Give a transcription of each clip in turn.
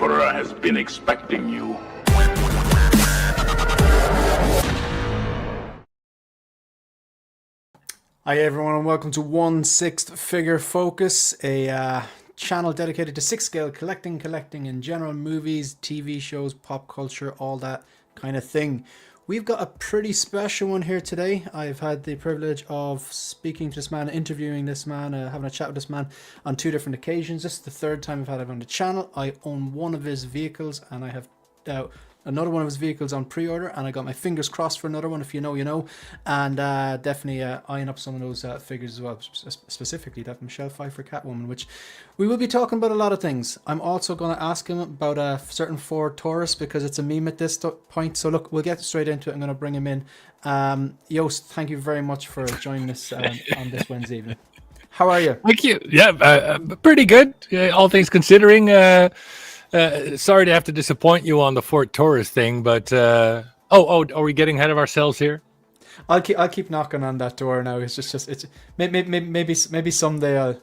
Emperor has been expecting you. Hi everyone and welcome to 1/6 Figure Focus, a channel dedicated to 6-scale collecting in general, movies, TV shows, pop culture, all that kind of thing. We've got a pretty special one here today. I've had the privilege of speaking to this man, interviewing this man, having a chat with this man on 2 different occasions. This is the 3rd time I've had him on the channel. I own one of his vehicles and I have another one of his vehicles on pre-order, and I got my fingers crossed for another one. If you know, you know. And definitely eyeing up some of those figures as well, specifically that Michelle Pfeiffer Catwoman, which we will be talking about a lot of things. I'm also going to ask him about a certain Ford Taurus because it's a meme at this point. So look, we'll get straight into it. I'm going to bring him in. Joost, thank you very much for joining us on this Wednesday evening. How are you? Thank you. Yeah, pretty good. All things considering. Sorry to have to disappoint you on the Ford Taurus thing, but are we getting ahead of ourselves here? I'll keep knocking on that door now. It's maybe someday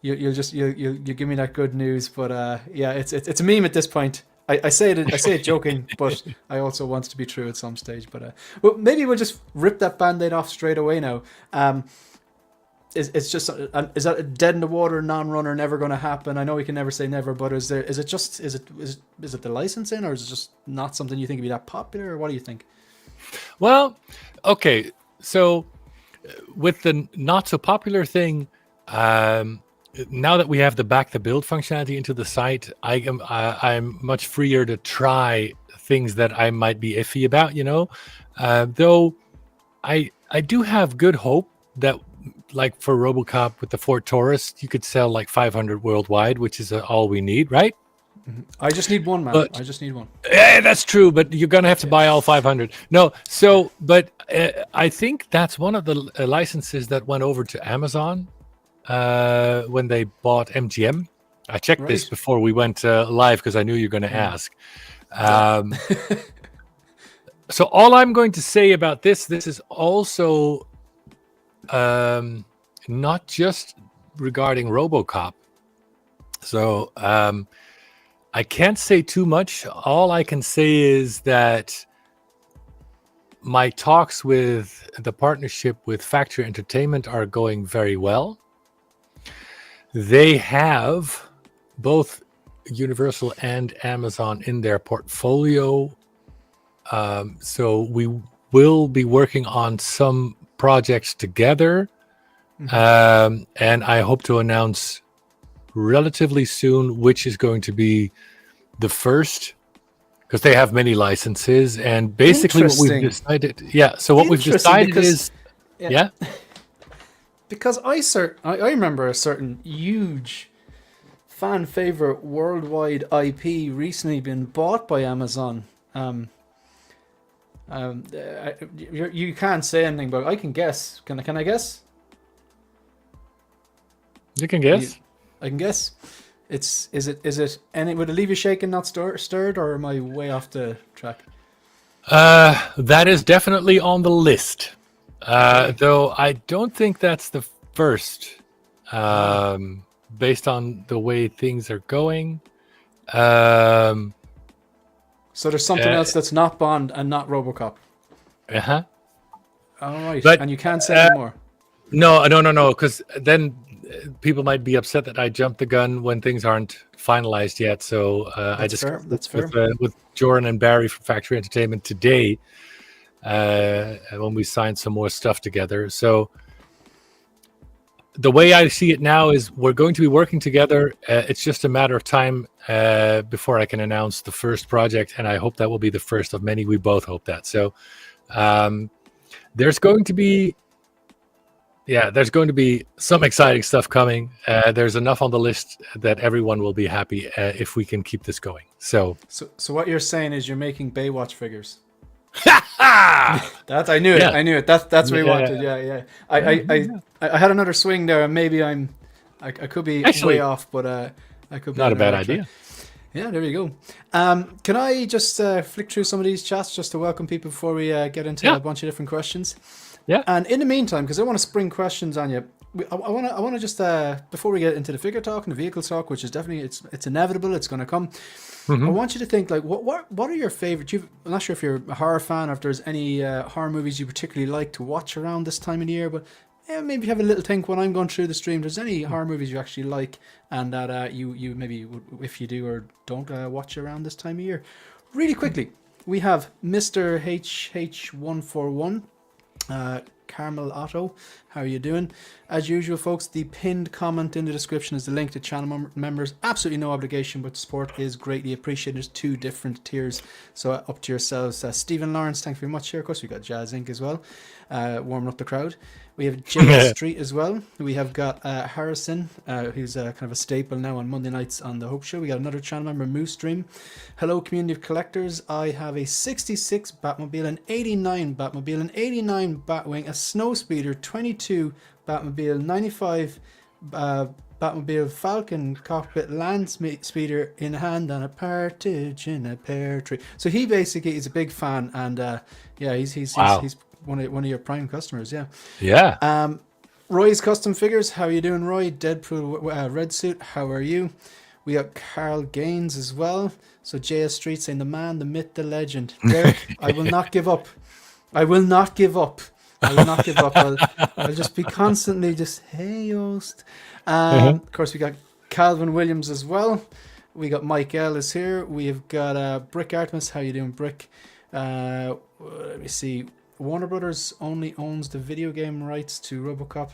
you'll give me that good news. But yeah, it's a meme at this point. I say it joking, but I also want it to be true at some stage. But well, maybe we'll just rip that band-aid off straight away now. It's just is that a dead in the water non-runner, never going to happen? I know we can never say never, but is it the licensing, or is it just not something you think would be that popular, or what do you think? Well, okay, so with the not so popular thing, now that we have the back the build functionality into the site, I'm much freer to try things that I might be iffy about, you know. Though I do have good hope that, like for RoboCop with the Ford Taurus, you could sell like 500 worldwide, which is all we need, right? I just need one, man. I just need one. Yeah, that's true, but you're gonna have to buy all 500. No, so but I think that's one of the licenses that went over to Amazon when they bought MGM. I checked this before we went live because I knew you're going to ask. So all I'm going to say about this is also not just regarding RoboCop. So I can't say too much. All I can say is that my talks with the partnership with Factory Entertainment are going very well. They have both Universal and Amazon in their portfolio. So we will be working on some projects together, and I hope to announce relatively soon which is going to be the first, because they have many licenses. And basically what we've decided, what we've decided is because I remember a certain huge fan favorite worldwide IP recently been bought by Amazon. You can't say anything, but I can guess. Can I guess? You can guess. I can guess. Is it? And would it leave you shaken, not stirred, or am I way off the track? That is definitely on the list. Though I don't think that's the first. Based on the way things are going. So there's something else that's not Bond and not RoboCop. All right, but, and you can't say anymore. No, because then people might be upset that I jumped the gun when things aren't finalized yet. So that's fair. With Joran and Barry from Factory Entertainment today, when we signed some more stuff together. So the way I see it now is we're going to be working together. It's just a matter of time before I can announce the first project, and I hope that will be the first of many. We both hope that. So there's going to be some exciting stuff coming. There's enough on the list that everyone will be happy if we can keep this going. So what you're saying is you're making Baywatch figures. That I knew it. I knew it. That's what we wanted. Yeah. I had another swing there, and maybe I could be way off, but I could be not a bad idea. Yeah, there you go. Can I just flick through some of these chats just to welcome people before we get into a bunch of different questions? Yeah. And in the meantime, because I want to spring questions on you, I want to just before we get into the figure talk and the vehicle talk, which is definitely it's inevitable, it's going to come. I want you to think like what are your favorite? I'm not sure if you're a horror fan or if there's any horror movies you particularly like to watch around this time of the year, but maybe have a little think when I'm going through the stream. There's any horror movies you actually like and that you maybe if you do or don't watch around this time of year. Really quickly, we have Mr. HH141. Carmel Otto, how are you doing? As usual, folks, the pinned comment in the description is the link to channel members. Absolutely no obligation, but support is greatly appreciated. There's 2 different tiers, so up to yourselves. Stephen Lawrence, thank you very much here. Of course, we got Jazzinc as well, warming up the crowd. We have J Street as well. We have got Harrison, who's kind of a staple now on Monday nights on the Hope Show. We got another channel member, Moose Stream. Hello, community of collectors. I have a 66 Batmobile, an 89 Batmobile, an 89 Batwing, a Snow Speeder, 22 Batmobile, 95 Batmobile, Falcon cockpit, land speeder in hand, and a partridge in a pear tree. So he basically is a big fan, and yeah, he's one of your prime customers. Yeah. Roy's Custom Figures, how are you doing, Roy? Deadpool red suit, how are you? We got Carl Gaines as well. So JS Street saying the man, the myth, the legend. Derek, I will not give up. I will not give up. I will not give up. I'll just be constantly just, hey, Joost. Of course, we got Calvin Williams as well. We got Mike L is here. We've got Brick Artemis. How you doing, Brick? Let me see. Warner Brothers only owns the video game rights to RoboCop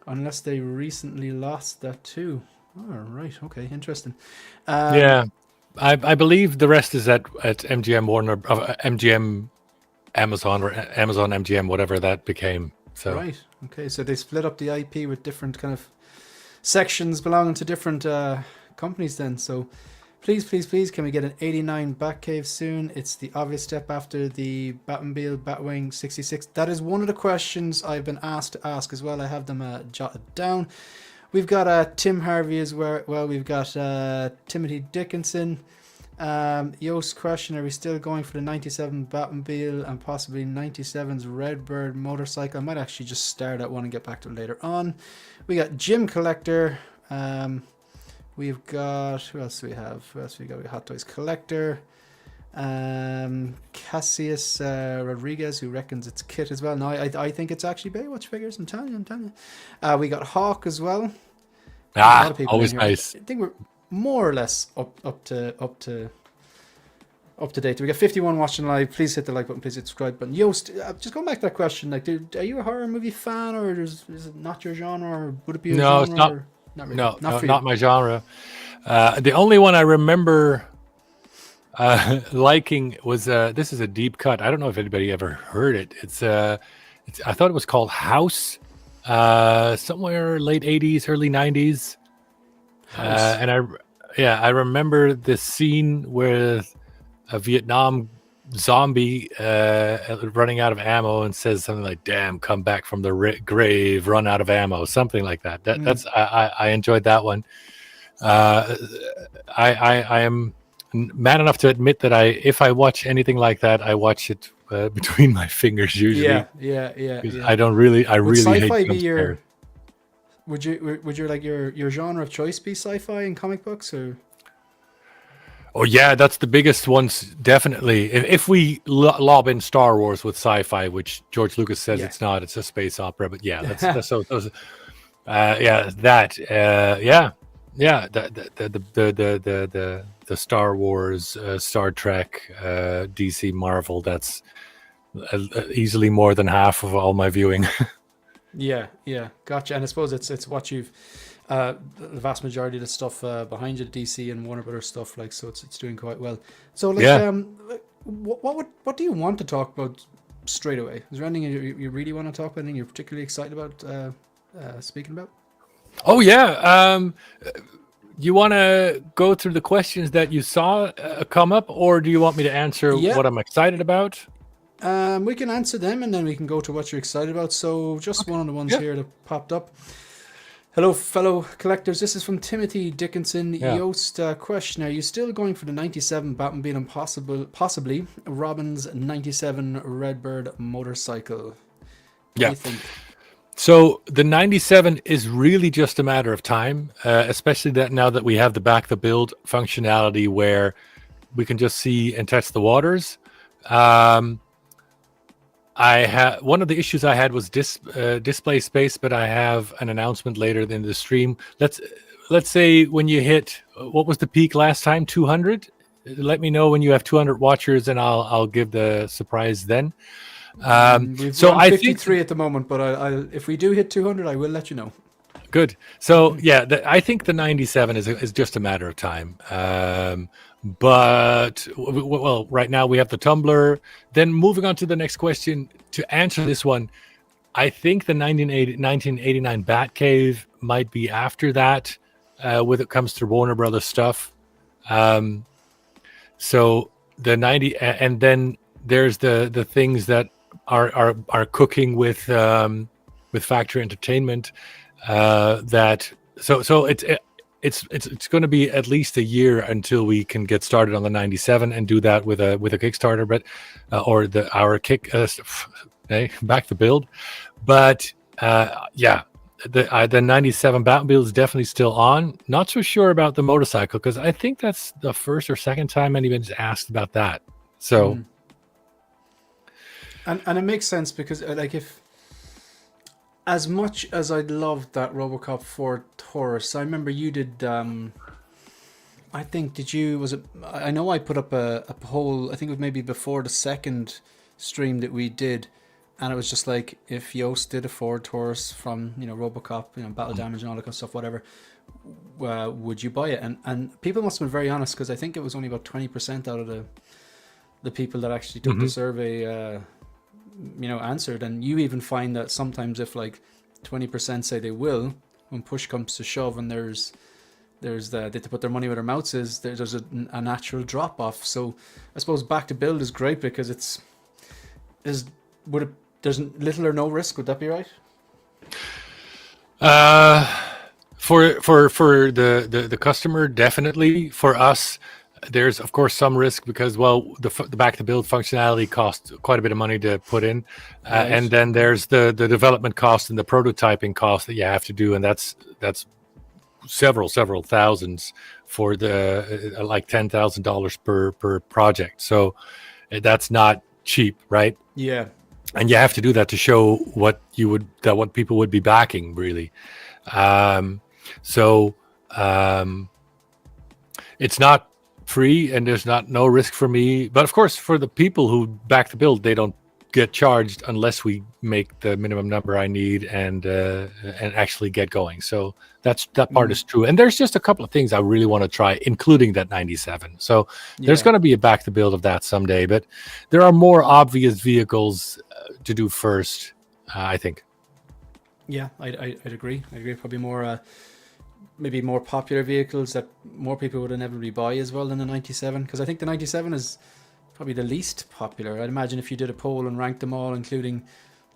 unless they recently lost that too. Oh, right. Okay. Interesting. Yeah. I believe the rest is at MGM Warner, MGM Amazon, or Amazon MGM, whatever that became. So right. Okay. So they split up the IP with different kind of sections belonging to different companies then. So please, can we get an 89 Batcave soon? It's the obvious step after the Batmobile, Batwing 66. That is one of the questions I've been asked to ask as well. I have them jotted down. We've got Tim Harvey as well. We've got Timothy Dickinson. Joost question, are we still going for the 97 Batmobile and possibly 97's Redbird motorcycle? I might actually just start at one and get back to it later on. We got Jim Collector. We've got, who else do we have? We got Hot Toys Collector. Cassius Rodriguez, who reckons it's Kit as well. No, I think it's actually Baywatch figures. I'm telling you. We got Hawk as well. A lot of people always nice. I think we're more or less up to date. We got 51 watching live. Please hit the like button. Please hit the subscribe button. Joost, just going back to that question. Like, are you a horror movie fan, or is it not your genre, or would it be a genre? No, it's not. Not really. Not my genre. The only one I remember liking was this is a deep cut. I don't know if anybody ever heard it. It's I thought it was called House, somewhere late 80s, early 90s. And I remember this scene with a Vietnam zombie running out of ammo and says something like, "Damn, come back from the grave, run out of ammo," something like that. That's I enjoyed that one. I am man enough to admit that if I watch anything like that, I watch it between my fingers usually. Yeah. I really hate jump scares. Would you like your genre of choice be sci-fi and comic books, or? Oh yeah, that's the biggest ones, definitely. If we lob in Star Wars with sci-fi, which George Lucas says it's not, it's a space opera. But yeah, that's so. Those, the Star Wars, Star Trek, DC, Marvel. That's easily more than half of all my viewing. Yeah, gotcha. And I suppose it's what you've. The vast majority of the stuff behind you, DC and Warner Brothers stuff, like, so it's doing quite well. So what do you want to talk about straight away? Is there anything you really want to talk about? Anything you're particularly excited about speaking about? Oh yeah, you want to go through the questions that you saw come up, or do you want me to answer what I'm excited about? We can answer them, and then we can go to what you're excited about. So just one of the ones here that popped up. Hello, fellow collectors. This is from Timothy Dickinson. Joost, question: are you still going for the 97 Batmobile and possibly Robin's 97 Redbird motorcycle? What do you think? So the 97 is really just a matter of time, especially that now that we have the back the build functionality where we can just see and test the waters. I had one of the issues I had was display space, but I have an announcement later in the stream. Let's say when you hit what was the peak last time, 200. Let me know when you have 200 watchers, and I'll give the surprise then. So I 53 at the moment, but if we do hit 200, I will let you know. Good. So yeah, I think the 97 is just a matter of time. But well, right now we have the Tumbler. Then moving on to the next question, to answer this one, I think the 1989 Batcave might be after that when it comes to Warner Brothers stuff. So the 90, and then there's the things that are cooking with Factory Entertainment. That so it's going to be at least a year until we can get started on the 97 and do that with a Kickstarter, but or our kick back the build. But yeah, the 97 Batmobile is definitely still on. Not so sure about the motorcycle because I think that's the first or second time anyone's asked about that. So and it makes sense because like if. As much as I loved that RoboCop Ford Taurus, I remember you did. I think I know I put up a poll. I think it was maybe before the second stream that we did, and it was just like if Joost did a Ford Taurus from RoboCop, Battle Damage and all that kind of stuff, whatever. Would you buy it? And people must have been very honest because I think it was only about 20% out of the people that actually took the survey. Answered, and you even find that sometimes if like 20% say they will, when push comes to shove, and there's they have to put their money where their mouths is, there's a natural drop off. So I suppose back to build is great because there's little or no risk. Would that be right? For the customer, definitely. For us, there's of course some risk because the back to build functionality costs quite a bit of money to put in, Right. and then there's the development cost and the prototyping cost that you have to do, and that's several thousands for the like $10,000 per project. So that's not cheap, right? Yeah. And you have to do that to show what people would be backing, really. It's not free, and there's no risk for me, but of course for the people who back the build, they don't get charged unless we make the minimum number I need and actually get going. So that part is true, and there's just a couple of things I really want to try, including that 97. So there's going to be a back the build of that someday, but there are more obvious vehicles to do first, I think. Yeah, I'd agree. Probably more maybe more popular vehicles that more people would inevitably buy as well than the 97, because I think the 97 is probably the least popular. I'd imagine if you did a poll and ranked them all, including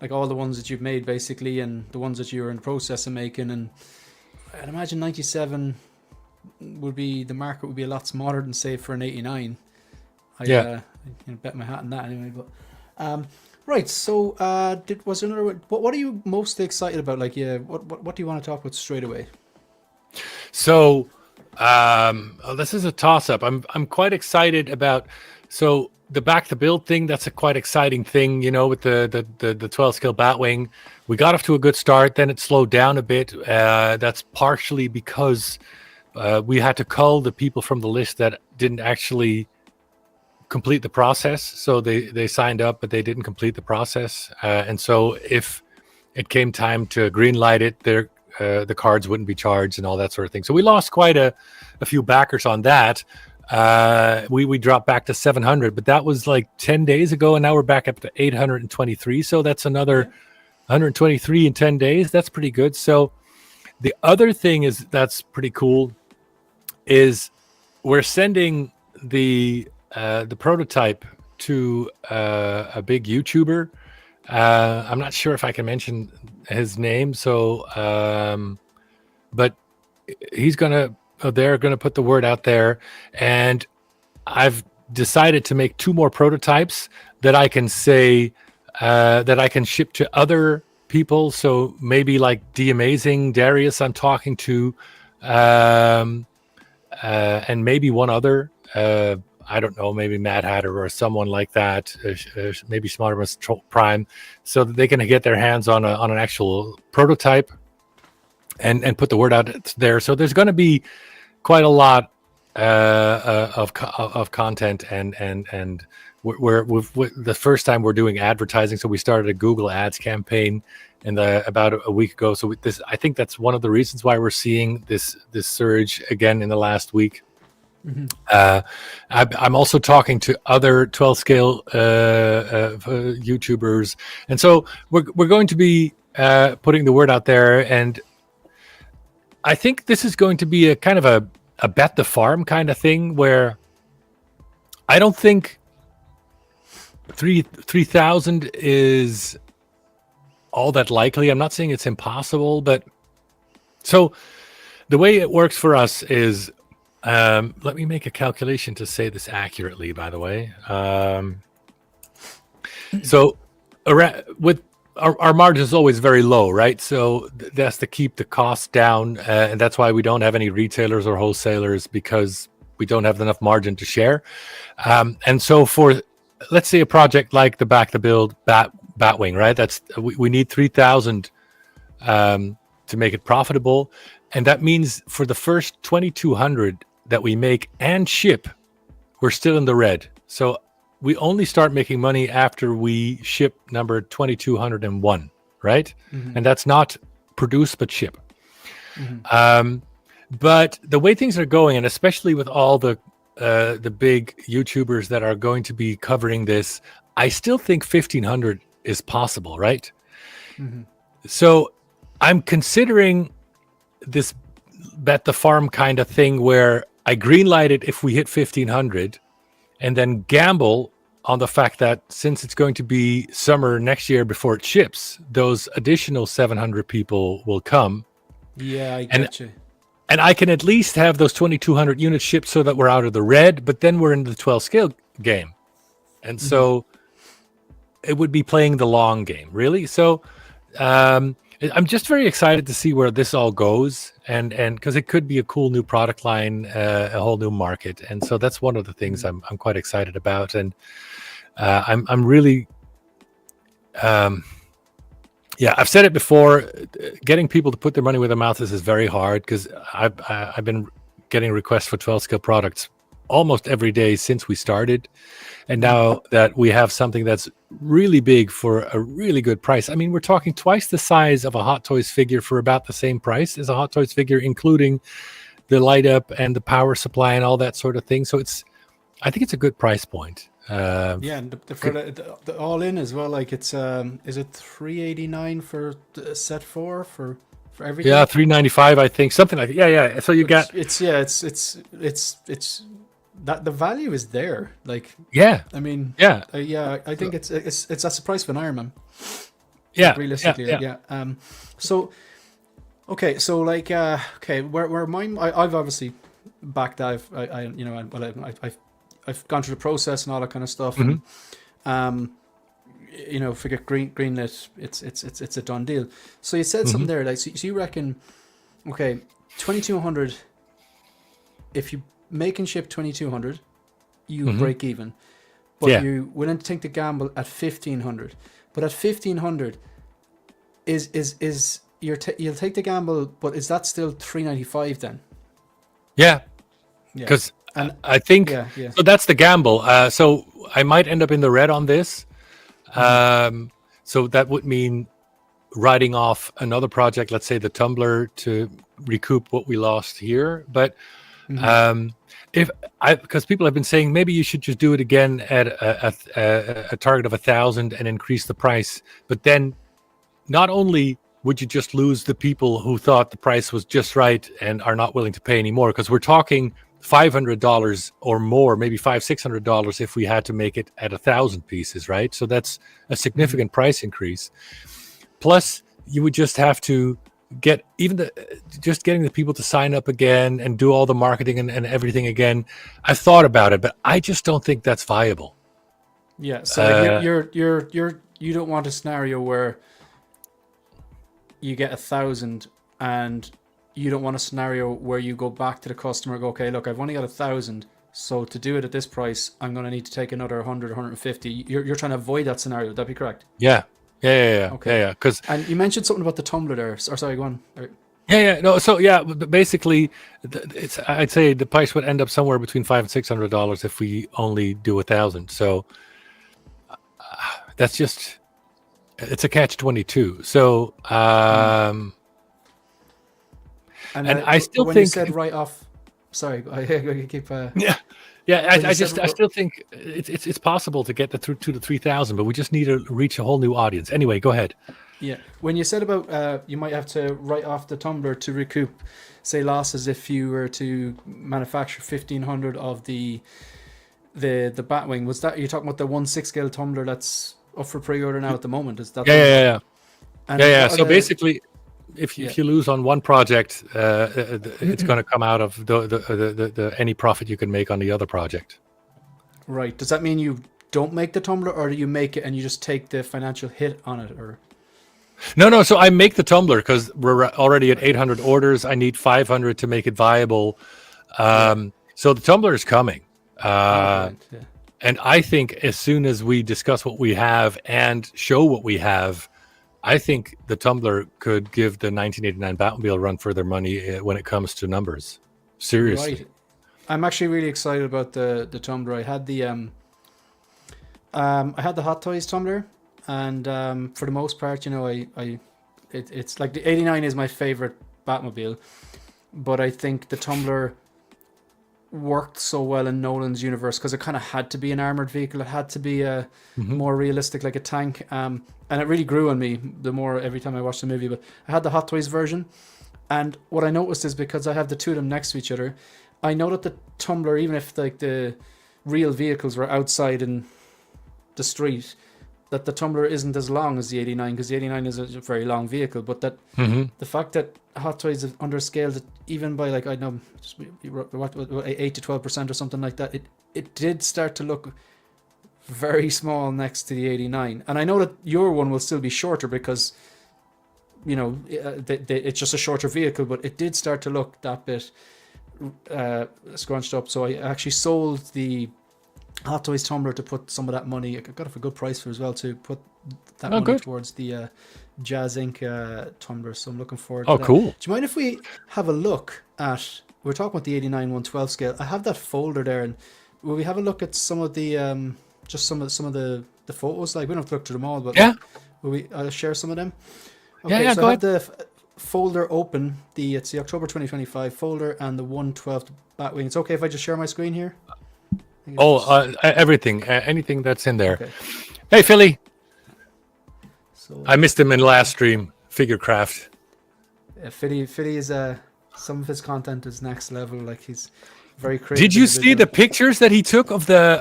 like all the ones that you've made basically and the ones that you're in the process of making, and I'd imagine 97 the market would be a lot smaller than say for an 89. I bet my hat on that anyway. But right, so was there another? What are you most excited about? Like, what do you want to talk about straight away? So this is a toss-up. I'm quite excited about the back to build thing. That's a quite exciting thing, with the 12 scale Batwing. We got off to a good start, then it slowed down a bit. That's partially because we had to cull the people from the list that didn't actually complete the process. So they signed up, but they didn't complete the process. And so if it came time to green light it, the cards wouldn't be charged and all that sort of thing. So we lost quite a few backers on that. We dropped back to 700, but that was like 10 days ago, and now we're back up to 823. So that's another 123 in 10 days. That's pretty good. So the other thing that's pretty cool is we're sending the prototype to a big YouTuber. I'm not sure if I can mention his name, so but they're gonna put the word out there, and I've decided to make 2 more prototypes that I can say that I can ship to other people. So maybe like The Amazing Darius I'm talking to, and maybe one other. I don't know, maybe Mad Hatter or someone like that, maybe Smartimus Prime, so that they can get their hands on an actual prototype and put the word out there. So there's going to be quite a lot of content, and we're the first time we're doing advertising. So we started a Google Ads campaign about a week ago. So I think that's one of the reasons why we're seeing this surge again in the last week. I'm also talking to other 12 scale YouTubers, and so we're going to be putting the word out there. And I think this is going to be a kind of a bet the farm kind of thing, where I don't think 3,000 is all that likely. I'm not saying it's impossible, but so the way it works for us is, let me make a calculation to say this accurately, by the way. So with our margin is always very low, right? So that's to keep the cost down. And that's why we don't have any retailers or wholesalers, because we don't have enough margin to share. And so for, let's say, a project like the Back to Build Batwing, right? We need 3,000 to make it profitable. And that means for the first 2,200 that we make and ship, we're still in the red. So we only start making money after we ship number 2,201, right? Mm-hmm. And that's not produce, but ship. Mm-hmm. But the way things are going, and especially with all the big YouTubers that are going to be covering this, I still think 1,500 is possible, right? Mm-hmm. So I'm considering this bet the farm kind of thing, where I greenlight it if we hit 1,500, and then gamble on the fact that since it's going to be summer next year before it ships, those additional 700 people will come. Yeah, I get you. And I can at least have those 2,200 units shipped so that we're out of the red, but then we're in the 12 scale game. And so it would be playing the long game, really. So I'm just very excited to see where this all goes, and because it could be a cool new product line, a whole new market. And so that's one of the things I'm quite excited about. And I'm really, I've said it before, getting people to put their money where their mouth is very hard, because I've been getting requests for 12 scale products almost every day since we started. And now that we have something that's really big for a really good price, I mean, we're talking twice the size of a Hot Toys figure for about the same price as a Hot Toys figure, including the light up and the power supply and all that sort of thing. So I think it's a good price point. And for the all in as well, like it's is it $389 for set 4 for everything? Yeah, $395, I think, something like that. Yeah. So you got it's that the value is there. Like, I mean, I think it's that's the price of an Iron Man. Yeah, like, realistically, yeah. So okay, so like where mine, I've obviously backed. I've gone through the process and all that kind of stuff. Mm-hmm. And, figure greenlit, it's a done deal. So you said something there, like so you reckon, okay, 2,200. If you make and ship 2,200, you break even. But you're willing to take the gamble at 1,500. But at 1,500, you'll take the gamble, but is that still $395 then? Yeah. Because I think so. That's the gamble. So I might end up in the red on this. So that would mean writing off another project, let's say the Tumbler, to recoup what we lost here. But because people have been saying maybe you should just do it again at a target of 1,000 and increase the price. But then not only would you just lose the people who thought the price was just right and are not willing to pay anymore, because we're talking $500 or more, maybe $600 if we had to make it at 1,000 pieces, right? So that's a significant price increase. Plus, you would just have to get getting the people to sign up again and do all the marketing and everything again. I've thought about it, but I just don't think that's viable. Yeah. So you don't want a scenario where you get 1,000 and you don't want a scenario where you go back to the customer and go, okay, look, I've only got 1,000. So to do it at this price, I'm going to need to take another 100, 150. You're trying to avoid that scenario. Would that be correct? Yeah. Okay. Yeah. Because and you mentioned something about the Tumbler there. Or sorry, go on. yeah. No. So yeah, but basically, I'd say the price would end up somewhere between $500 and $600 if we only do 1,000. So that's just, it's a catch-22. So and I still when think you said right off. Sorry, I keep. Yeah, I still think it's possible to get the 2 to 3,000, but we just need to reach a whole new audience. Anyway, go ahead. Yeah, when you said about you might have to write off the Tumbler to recoup, say, losses if you were to manufacture 1,500 of the Batwing, was that, you're talking about the 1/6 scale Tumbler that's up for pre-order now at the moment? Is that? Yeah. So basically, if you lose on one project, it's going to come out of the any profit you can make on the other project. Right. Does that mean you don't make the Tumbler, or do you make it and you just take the financial hit on it? Or no. So I make the Tumbler because we're already at 800 orders. I need 500 to make it viable. So the Tumbler is coming. And I think as soon as we discuss what we have and show what we have, I think the Tumbler could give the 1989 Batmobile run for their money when it comes to numbers. Seriously. Right. I'm actually really excited about the Tumbler. I had the Hot Toys Tumbler, and for the most part, it's like the 89 is my favorite Batmobile, but I think the Tumbler worked so well in Nolan's universe because it kind of had to be an armored vehicle. It had to be more realistic, like a tank. And it really grew on me the more every time I watched the movie. But I had the Hot Toys version, and what I noticed is, because I have the two of them next to each other, I know that the Tumbler, even if like the real vehicles were outside in the street, that the Tumbler isn't as long as the 89, because the 89 is a very long vehicle. But that the fact that Hot Toys have underscaled it even by, like, I don't know, what 8 to 12% or something like that, it did start to look very small next to the 89. And I know that your one will still be shorter because it's just a shorter vehicle, but it did start to look that bit scrunched up. So I actually sold the Hot Toys Tumbler to put some of that money, I got it for a good price for as well, to put that money towards the Jazzinc Tumbler. So I'm looking forward to that. Cool. Do you mind if we have a look at, we're talking about the 89 112 scale. I have that folder there, and will we have a look at some of the just some of the photos? Like, we don't have to look through them all, but will we share some of them? Okay, so I have the folder open. It's the October 2025 folder and the 112 Batwing. It's okay if I just share my screen here? Everything, anything that's in there. Okay. Hey, Philly. So I missed him in last stream. Figure craft. Philly is some of his content is next level. Like, he's very creative. Did you see the pictures that he took of the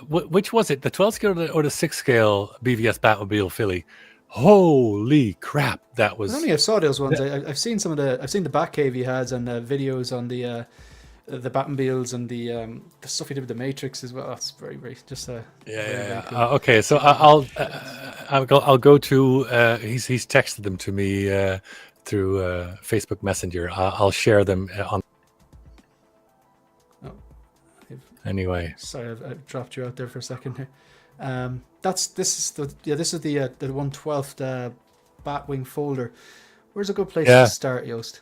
which was it, the 12 scale or the 6 scale BVS Batmobile, Philly? Holy crap, that was. I saw those ones. I've seen some of I've seen the Batcave he has, and videos on the Batmobiles and the stuff he did with the Matrix as well. It's very, very just very cool. Okay, so I'll go to he's texted them to me through Facebook Messenger. I'll share them on. Anyway, sorry, I've dropped you out there for a second here. This is the 112th Batwing folder. Where's a good place to start, Joost?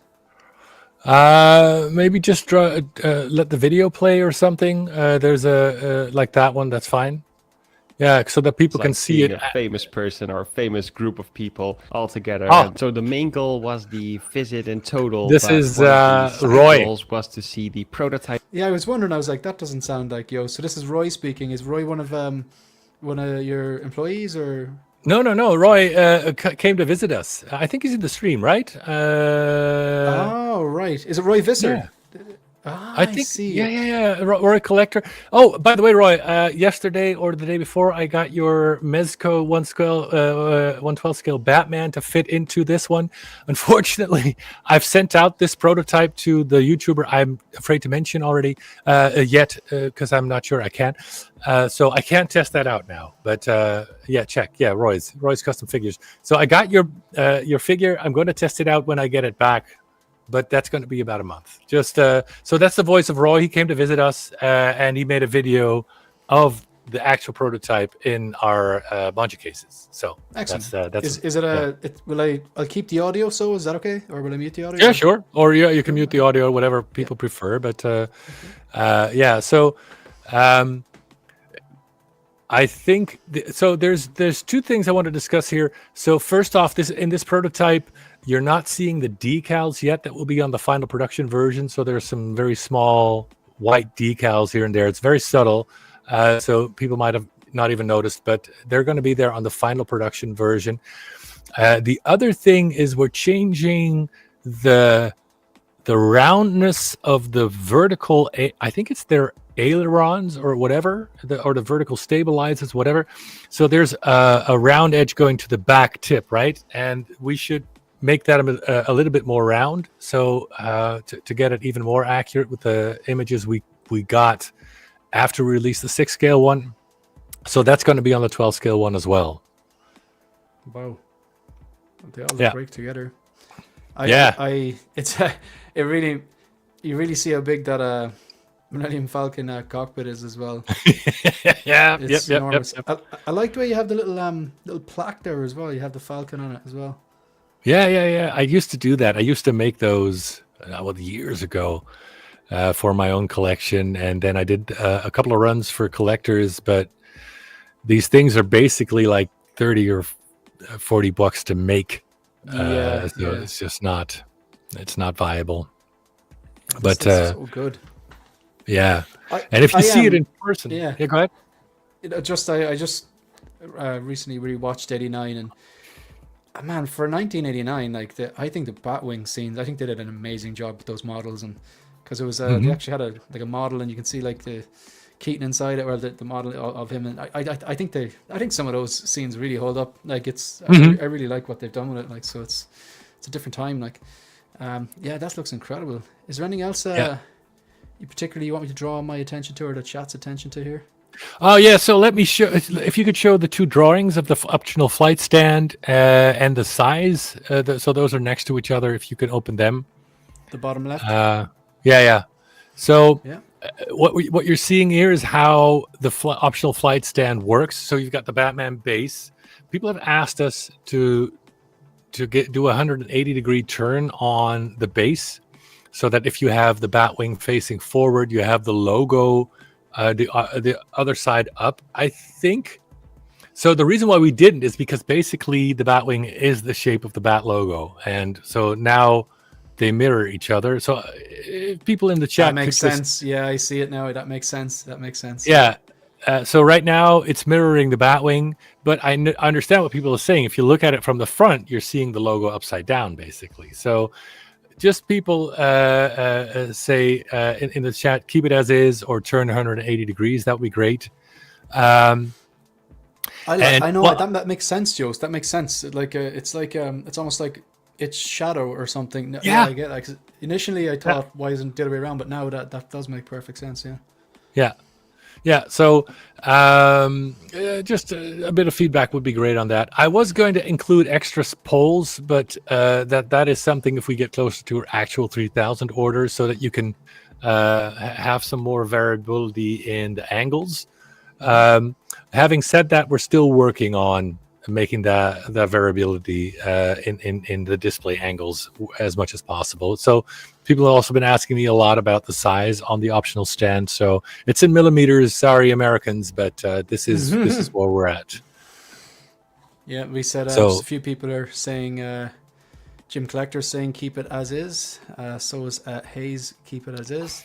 Maybe just let the video play or something. There's a like that one. That's fine. Yeah, so that people can see it. A famous person or a famous group of people all together. And so the main goal was the visit in total. This is Roy. Goals was to see the prototype. Yeah, I was wondering. I was like, that doesn't sound like Joost. So this is Roy speaking. Is Roy one of your employees, or? No. Roy came to visit us. I think he's in the stream, right? Oh, right. Is it Roy Visser? Yeah. Ah, I think, see. yeah. Or a collector. Oh, by the way, Roy, yesterday or the day before, I got your Mezco 112 scale Batman to fit into this one. Unfortunately, I've sent out this prototype to the YouTuber I'm afraid to mention already yet because I'm not sure I can. So I can't test that out now. But yeah, check. Yeah, Roy's Custom Figures. So I got your figure. I'm going to test it out when I get it back. But that's going to be about a month. Just so that's the voice of Roy. He came to visit us, and he made a video of the actual prototype in our bunch cases. So Excellent. that's Is it I'll keep the audio, so is that okay? Or will I mute the audio? yeah, sure. Or yeah, you can mute the audio, whatever people prefer. But yeah, so I think so. There's two things I want to discuss here. So first off, in this prototype, you're not seeing the decals yet that will be on the final production version. So there's some very small white decals here and there. It's very subtle, so people might have not even noticed, but they're going to be there on the final production version. The other thing is we're changing the roundness of the vertical. I think it's their ailerons or whatever, or the vertical stabilizers, whatever. So there's a round edge going to the back tip, right? And we should make that a little bit more round, so to get it even more accurate with the images we got after we released the 6 scale one. So that's going to be on the 12 scale one as well. Wow, they all look great together. You really see how big that Millennium Falcon cockpit is as well. Yeah, it's enormous. I like the way you have the little plaque there as well. You have the Falcon on it as well. Yeah. I used to do that. I used to make those years ago for my own collection, and then I did a couple of runs for collectors. But these things are basically like $30 or $40 to make. It's just not. It's not viable. But this is so good. Yeah, and if you see it in person, yeah, go ahead. I just recently rewatched 89, and man, for 1989, I think the Batwing scenes, I think they did an amazing job with those models, and because it was they actually had a model, and you can see like the Keaton inside it, or the model of him, and I think some of those scenes really hold up. Like I really like what they've done with it. Like, so it's a different time. Like, that looks incredible. Is there anything else you want me to draw my attention to, or the chat's attention to here? Oh yeah, so let me show. If you could show the two drawings of the optional flight stand and the size. So those are next to each other. If you could open them. The bottom left. Yeah. So what you're seeing here is how the optional flight stand works. So you've got the Batman base. People have asked us to do a 180-degree turn on the base, so that if you have the Batwing facing forward, you have the logo the other side up. I think so. The reason why we didn't is because basically the Batwing is the shape of the Bat logo, and so now they mirror each other. So people in the chat, that makes sense. Yeah, I see it now. That makes sense. Yeah. So right now it's mirroring the Batwing, but I understand what people are saying. If you look at it from the front, you're seeing the logo upside down, basically. So just people say in the chat, keep it as is or turn 180 degrees. That would be great. I know that makes sense, Joost. That makes sense. It's almost like it's shadow or something. Yeah, I get that. Initially, I thought, why isn't it the other way around? But now that does make perfect sense. Yeah. So just a bit of feedback would be great on that. I was going to include extra polls, but that is something if we get closer to our actual 3,000 orders, so that you can have some more variability in the angles. Having said that, we're still working on making that variability in the display angles as much as possible. So people have also been asking me a lot about the size on the optional stand. So it's in millimeters. Sorry, Americans, but this is where we're at. Yeah, we said a few people are saying, Jim Collector saying keep it as is. So is Hayes, keep it as is.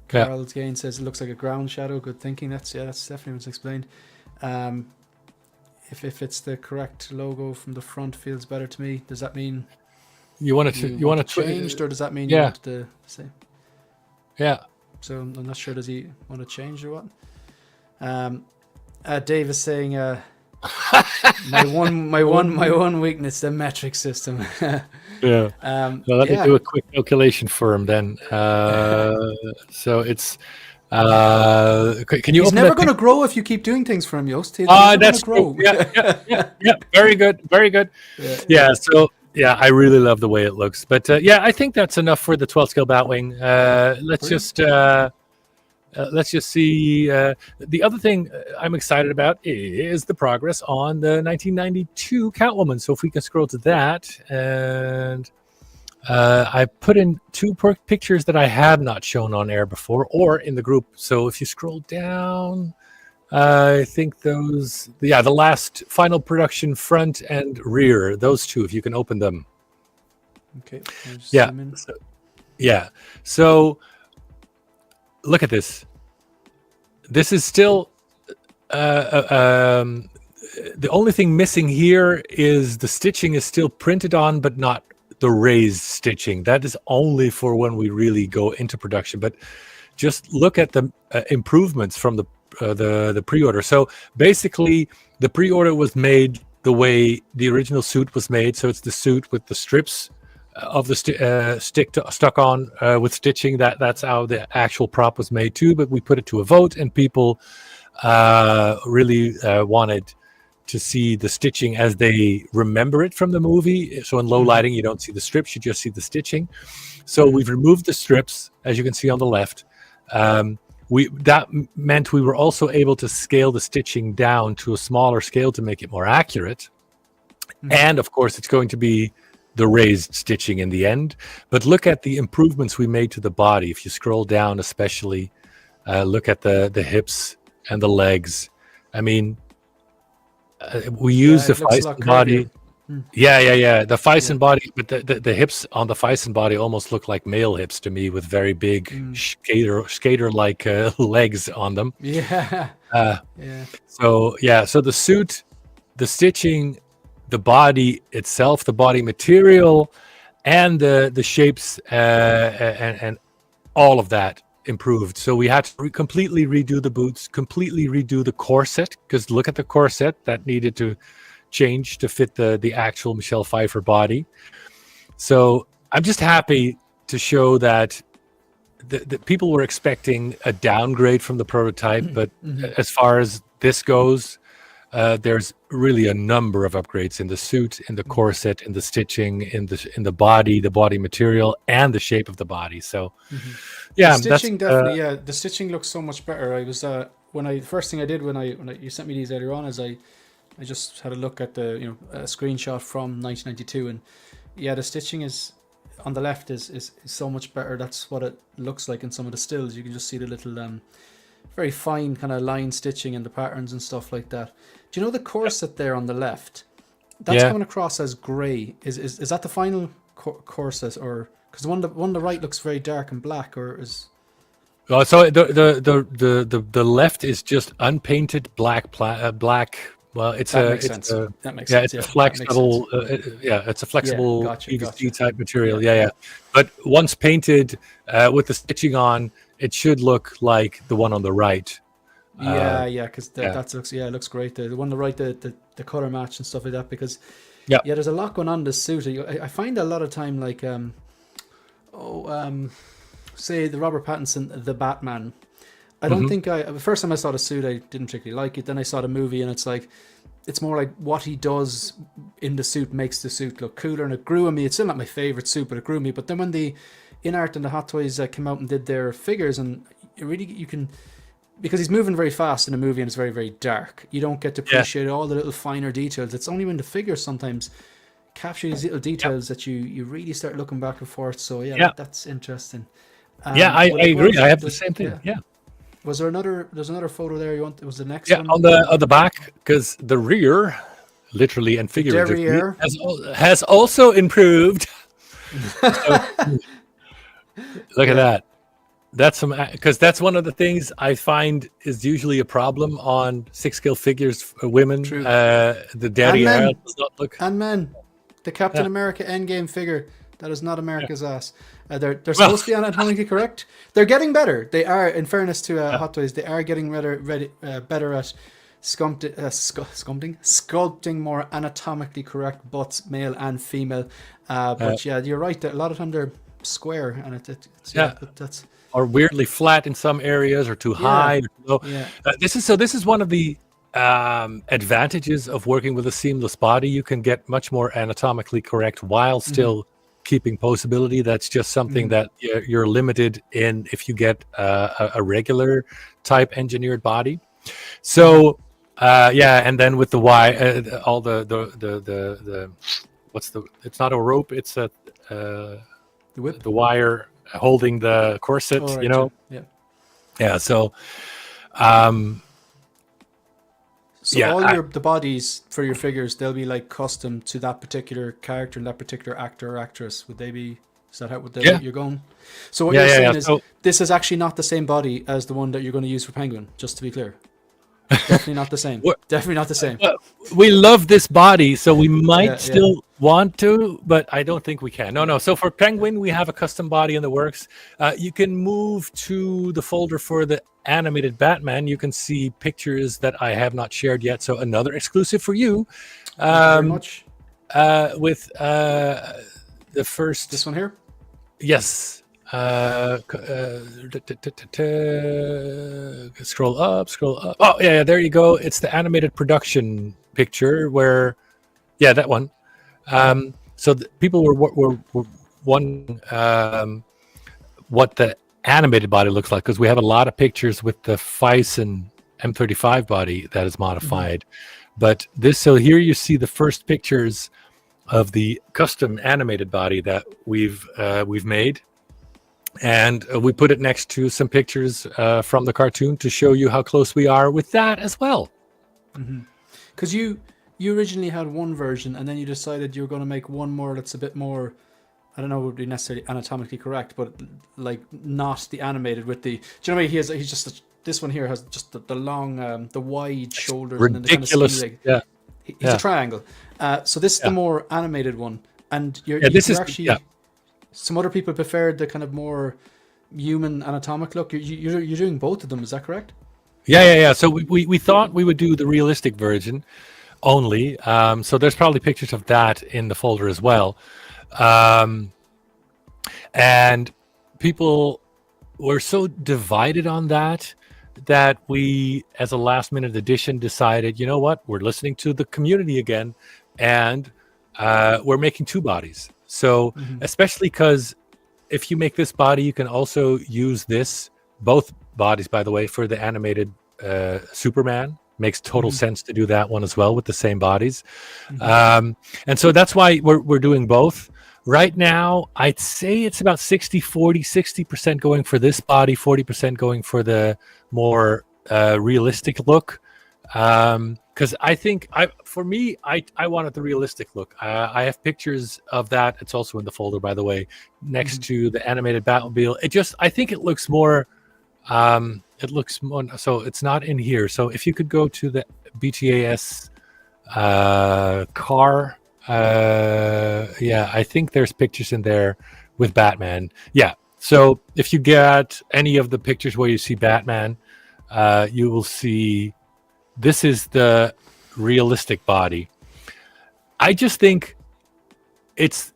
Carl Gain says it looks like a ground shadow. Good thinking. That's definitely what's explained. If it's the correct logo from the front, feels better to me. Does that mean You want to changed, or does that mean you yeah. want to say? Yeah. So I'm not sure. Does he want to change or what? Dave is saying, my one weakness, the metric system. Yeah. Let me do a quick calculation for him then. So it's. Can you? He's never going to grow if you keep doing things for him, Joost. He's never that's grow. Yeah. Very good. Yeah. So. Yeah, I really love the way it looks. But I think that's enough for the 12 scale Batwing. Let's just see. The other thing I'm excited about is the progress on the 1992 Catwoman. So if we can scroll to that, and I put in two pictures that I have not shown on air before or in the group. So if you scroll down, I think those, the last final production front and rear, those two, if you can open them. Okay. So look at this. This is still the only thing missing here is the stitching is still printed on, but not the raised stitching. That is only for when we really go into production. But just look at the improvements from the pre-order. So basically, the pre-order was made the way the original suit was made. So it's the suit with the strips of the stuck on with stitching. That's how the actual prop was made too. But we put it to a vote, and people really wanted to see the stitching as they remember it from the movie. So in low lighting, you don't see the strips; you just see the stitching. So we've removed the strips, as you can see on the left. That meant we were also able to scale the stitching down to a smaller scale to make it more accurate. And of course, it's going to be the raised stitching in the end. But look at the improvements we made to the body. If you scroll down, especially, look at the hips and the legs. I mean, we use the Fison body. The Fison body, but the hips on the Fison body almost look like male hips to me, with very big skater-like legs on them. So the suit, the stitching, the body itself, the body material, and the shapes and all of that improved. So we had to completely redo the boots, completely redo the corset, because look at the corset that needed to change to fit the actual Michelle Pfeiffer body. So I'm just happy to show that the people were expecting a downgrade from the prototype, but as far as this goes, there's really a number of upgrades in the suit, in the corset, in the stitching, in the body material, and the shape of the body. So the stitching definitely, the stitching looks so much better. I was first thing I did when you sent me these earlier on is I just had a look at the a screenshot from 1992, and the stitching is on the left is so much better. That's what it looks like in some of the stills. You can just see the little very fine kind of line stitching and the patterns and stuff like that. Do you know the corset there on the left? That's coming across as grey. Is that the final corset, or because the one on the right looks very dark and black, or is? Oh, so the left is just unpainted black. Well, that makes sense. It's a flexible. It's a flexible PVC type material. But once painted with the stitching on, it should look like the one on the right. Because it looks great. The one on the right, the color match and stuff like that. Because there's a lot going on in this suit. I find a lot of time like say the Robert Pattinson, the Batman. I don't think the first time I saw the suit, I didn't particularly like it. Then I saw the movie, and it's more like what he does in the suit makes the suit look cooler, and it grew on me. It's still not my favorite suit, but it grew on me. But then when the InArt and the Hot Toys came out and did their figures, and you can, because he's moving very fast in the movie and it's very, very dark, you don't get to appreciate all the little finer details. It's only when the figures sometimes capture these little details that you really start looking back and forth. So that's interesting. I agree. I have the same thing. Was there another? There's another photo there. It was the next one. On the back, because the rear, literally and figuratively, has also improved. Look at that. That's because that's one of the things I find is usually a problem on 6-scale figures for women. The derriere does not look. And men, the Captain America Endgame figure That is not America's ass. They're supposed to be anatomically correct. They're getting better. They are, in fairness to Hot Toys, they are getting better at sculpting more anatomically correct butts, male and female. But yeah, you're right. A lot of time they're square, and that's or weirdly flat in some areas, or too high. Or low. This is one of the advantages of working with a seamless body. You can get much more anatomically correct while still keeping posability. That's just something that you're limited in if you get a regular type engineered body. So and then with the all the what's the, it's not a rope, it's a the whip, the wire holding the corset, so the bodies for your figures, they'll be like custom to that particular character and that particular actor or actress. Would they be? Is that how you're going? So what you're saying is this is actually not the same body as the one that you're going to use for Penguin, just to be clear. Definitely not the same. Definitely not the same. We love this body, so we might still want to, but I don't think we can. No. So for Penguin, we have a custom body in the works. You can move to the folder for the animated Batman. You can see pictures that I have not shared yet. So another exclusive for you. Thank you very much. With the first. This one here? Yes. Scroll up. Oh yeah, there you go. It's the animated production picture where, that one. So people were wondering what the animated body looks like, because we have a lot of pictures with the Fison M35 body that is modified, but so here you see the first pictures of the custom animated body that we've made. And we put it next to some pictures from the cartoon to show you how close we are with that as well. Because you originally had one version, and then you decided you were going to make one more that's a bit more, I don't know, would be necessarily anatomically correct, but like not the animated with the. Do you know what I mean? He's just this one here has just the long, the wide shoulders, ridiculous. And then the kind of skinny leg. He's a triangle. So this is the more animated one, and some other people preferred the kind of more human anatomic look. You're doing both of them, is that correct? Yeah. So we thought we would do the realistic version only. So there's probably pictures of that in the folder as well. And people were so divided on that we, as a last minute addition, decided, you know what, we're listening to the community again, and we're making two bodies. So especially because if you make this body, you can also use both bodies, by the way, for the animated Superman. Makes total sense to do that one as well with the same bodies. And so that's why we're doing both. Right now, I'd say it's about 60-40, 60% going for this body, 40% going for the more realistic look. Because I think I wanted the realistic look. I have pictures of that. It's also in the folder, by the way, next to the animated Batmobile. I think it looks more. It looks more. So it's not in here. So if you could go to the BTAS car, I think there's pictures in there with Batman. Yeah. So if you get any of the pictures where you see Batman, you will see. This is the realistic body. I just think it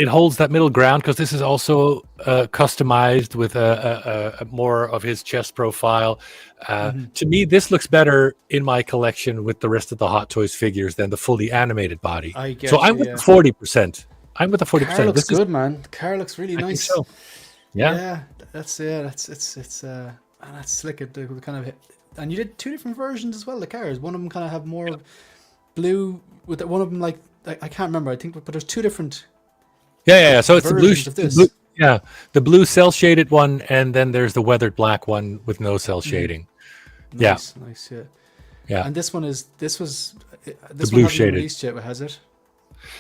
holds that middle ground, because this is also customized with a more of his chest profile. To me, this looks better in my collection with the rest of the Hot Toys figures than the fully animated body. I'm with the 40%. I'm with the 40%. The car looks good, man. The car looks really nice. I think so. Yeah. That's slick. The kind of. And you did two different versions as well, the cars. One of them kind of have more blue, with one of them like, I can't remember, I think, but there's two different So it's the blue cell shaded one, and then there's the weathered black one with no cell shading. Nice, yeah. And this one was the blue shaded. Released yet, has it?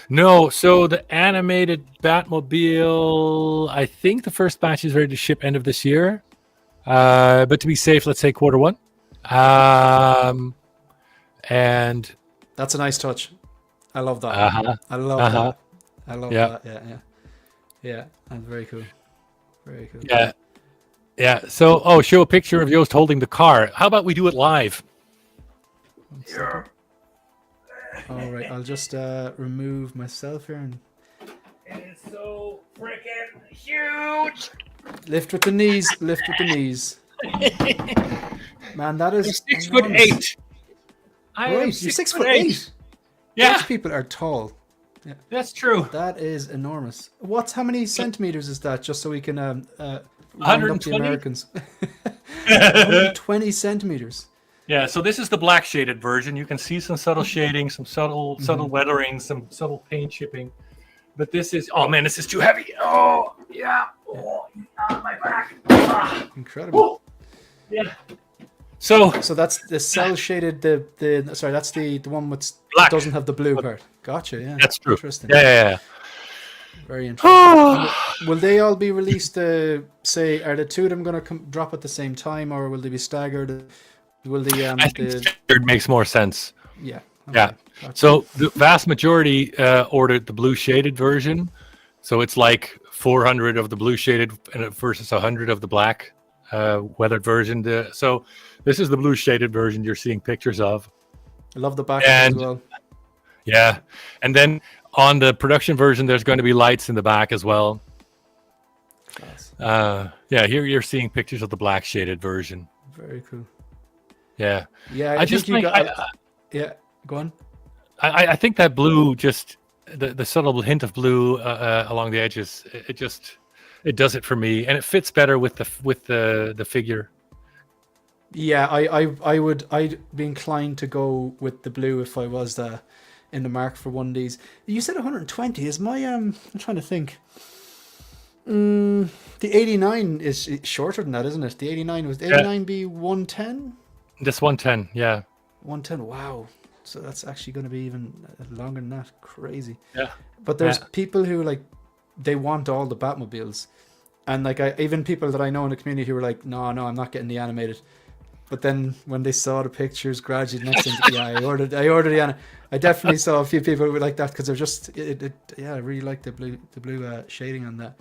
No, so the animated Batmobile, I think the first batch is ready to ship end of this year. But to be safe, let's say Q1. And that's a nice touch. I love that. I love that. I love that. Yeah. Yeah, that's very cool. Very cool. Yeah. Yeah. So, show a picture of Joost holding the car. How about we do it live? All right, I'll just remove myself here and It's so freaking huge. lift with the knees. Lift with the knees. Man, that is You're 6'8". enormous. I am Right, you're 6'8". Yeah, Dutch people are tall. that's true. That is enormous. How many centimeters is that? Just so we can round up the 120? Americans. 120 centimeters. Yeah, so this is the black shaded version. You can see some subtle shading, some subtle weathering, some subtle paint chipping. But this is, oh man, this is too heavy. Oh, yeah. Oh, my back. Ah. Incredible. Yeah. So that's the cell shaded. That's the one with black. Doesn't have the blue part. Gotcha. Yeah, That's true. Interesting. Yeah. Very interesting. Will they all be released? Say, are the two of them going to drop at the same time, or will they be staggered? Will the I think staggered makes more sense. Yeah. Okay. Yeah. Gotcha. So the vast majority ordered the blue shaded version. So it's like 400 of the blue shaded versus 100 of the black weathered version. So this is the blue shaded version you're seeing pictures of. I love the back as well. Yeah. And then on the production version, there's going to be lights in the back as well. Class. Here you're seeing pictures of the black shaded version. Very cool. Yeah. Yeah, I just think yeah, go on. I think that blue, just the subtle hint of blue along the edges, it does it for me, and it fits better with the figure. Yeah, I'd be inclined to go with the blue if I was in the mark for one of these. You said 120. Is my I'm trying to think. The 89 is shorter than that, isn't it? The 89 was the 89 be 110. This 110, yeah. 110. Wow. So that's actually going to be even longer than that. Crazy. Yeah. But there's people who they want all the Batmobiles, and even people that I know in the community who were like, no, I'm not getting the animated. But then when they saw the pictures gradually next thing, I ordered the I definitely saw a few people who were like that because they're just I really like the blue shading on that.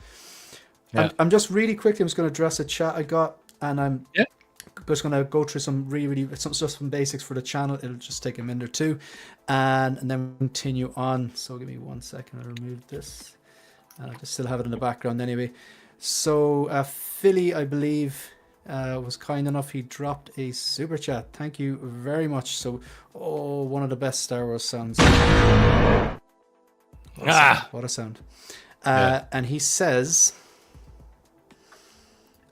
Yeah. I'm just really quickly. I'm just going to address a chat I got, and I'm just going to go through some some basics for the channel. It'll just take a minute or two, and then continue on. So give me 1 second. I'll remove this. I just still have it in the background anyway. So Philly, I believe, was kind enough. He dropped a super chat. Thank you very much. So, one of the best Star Wars sounds. What a sound. And he says.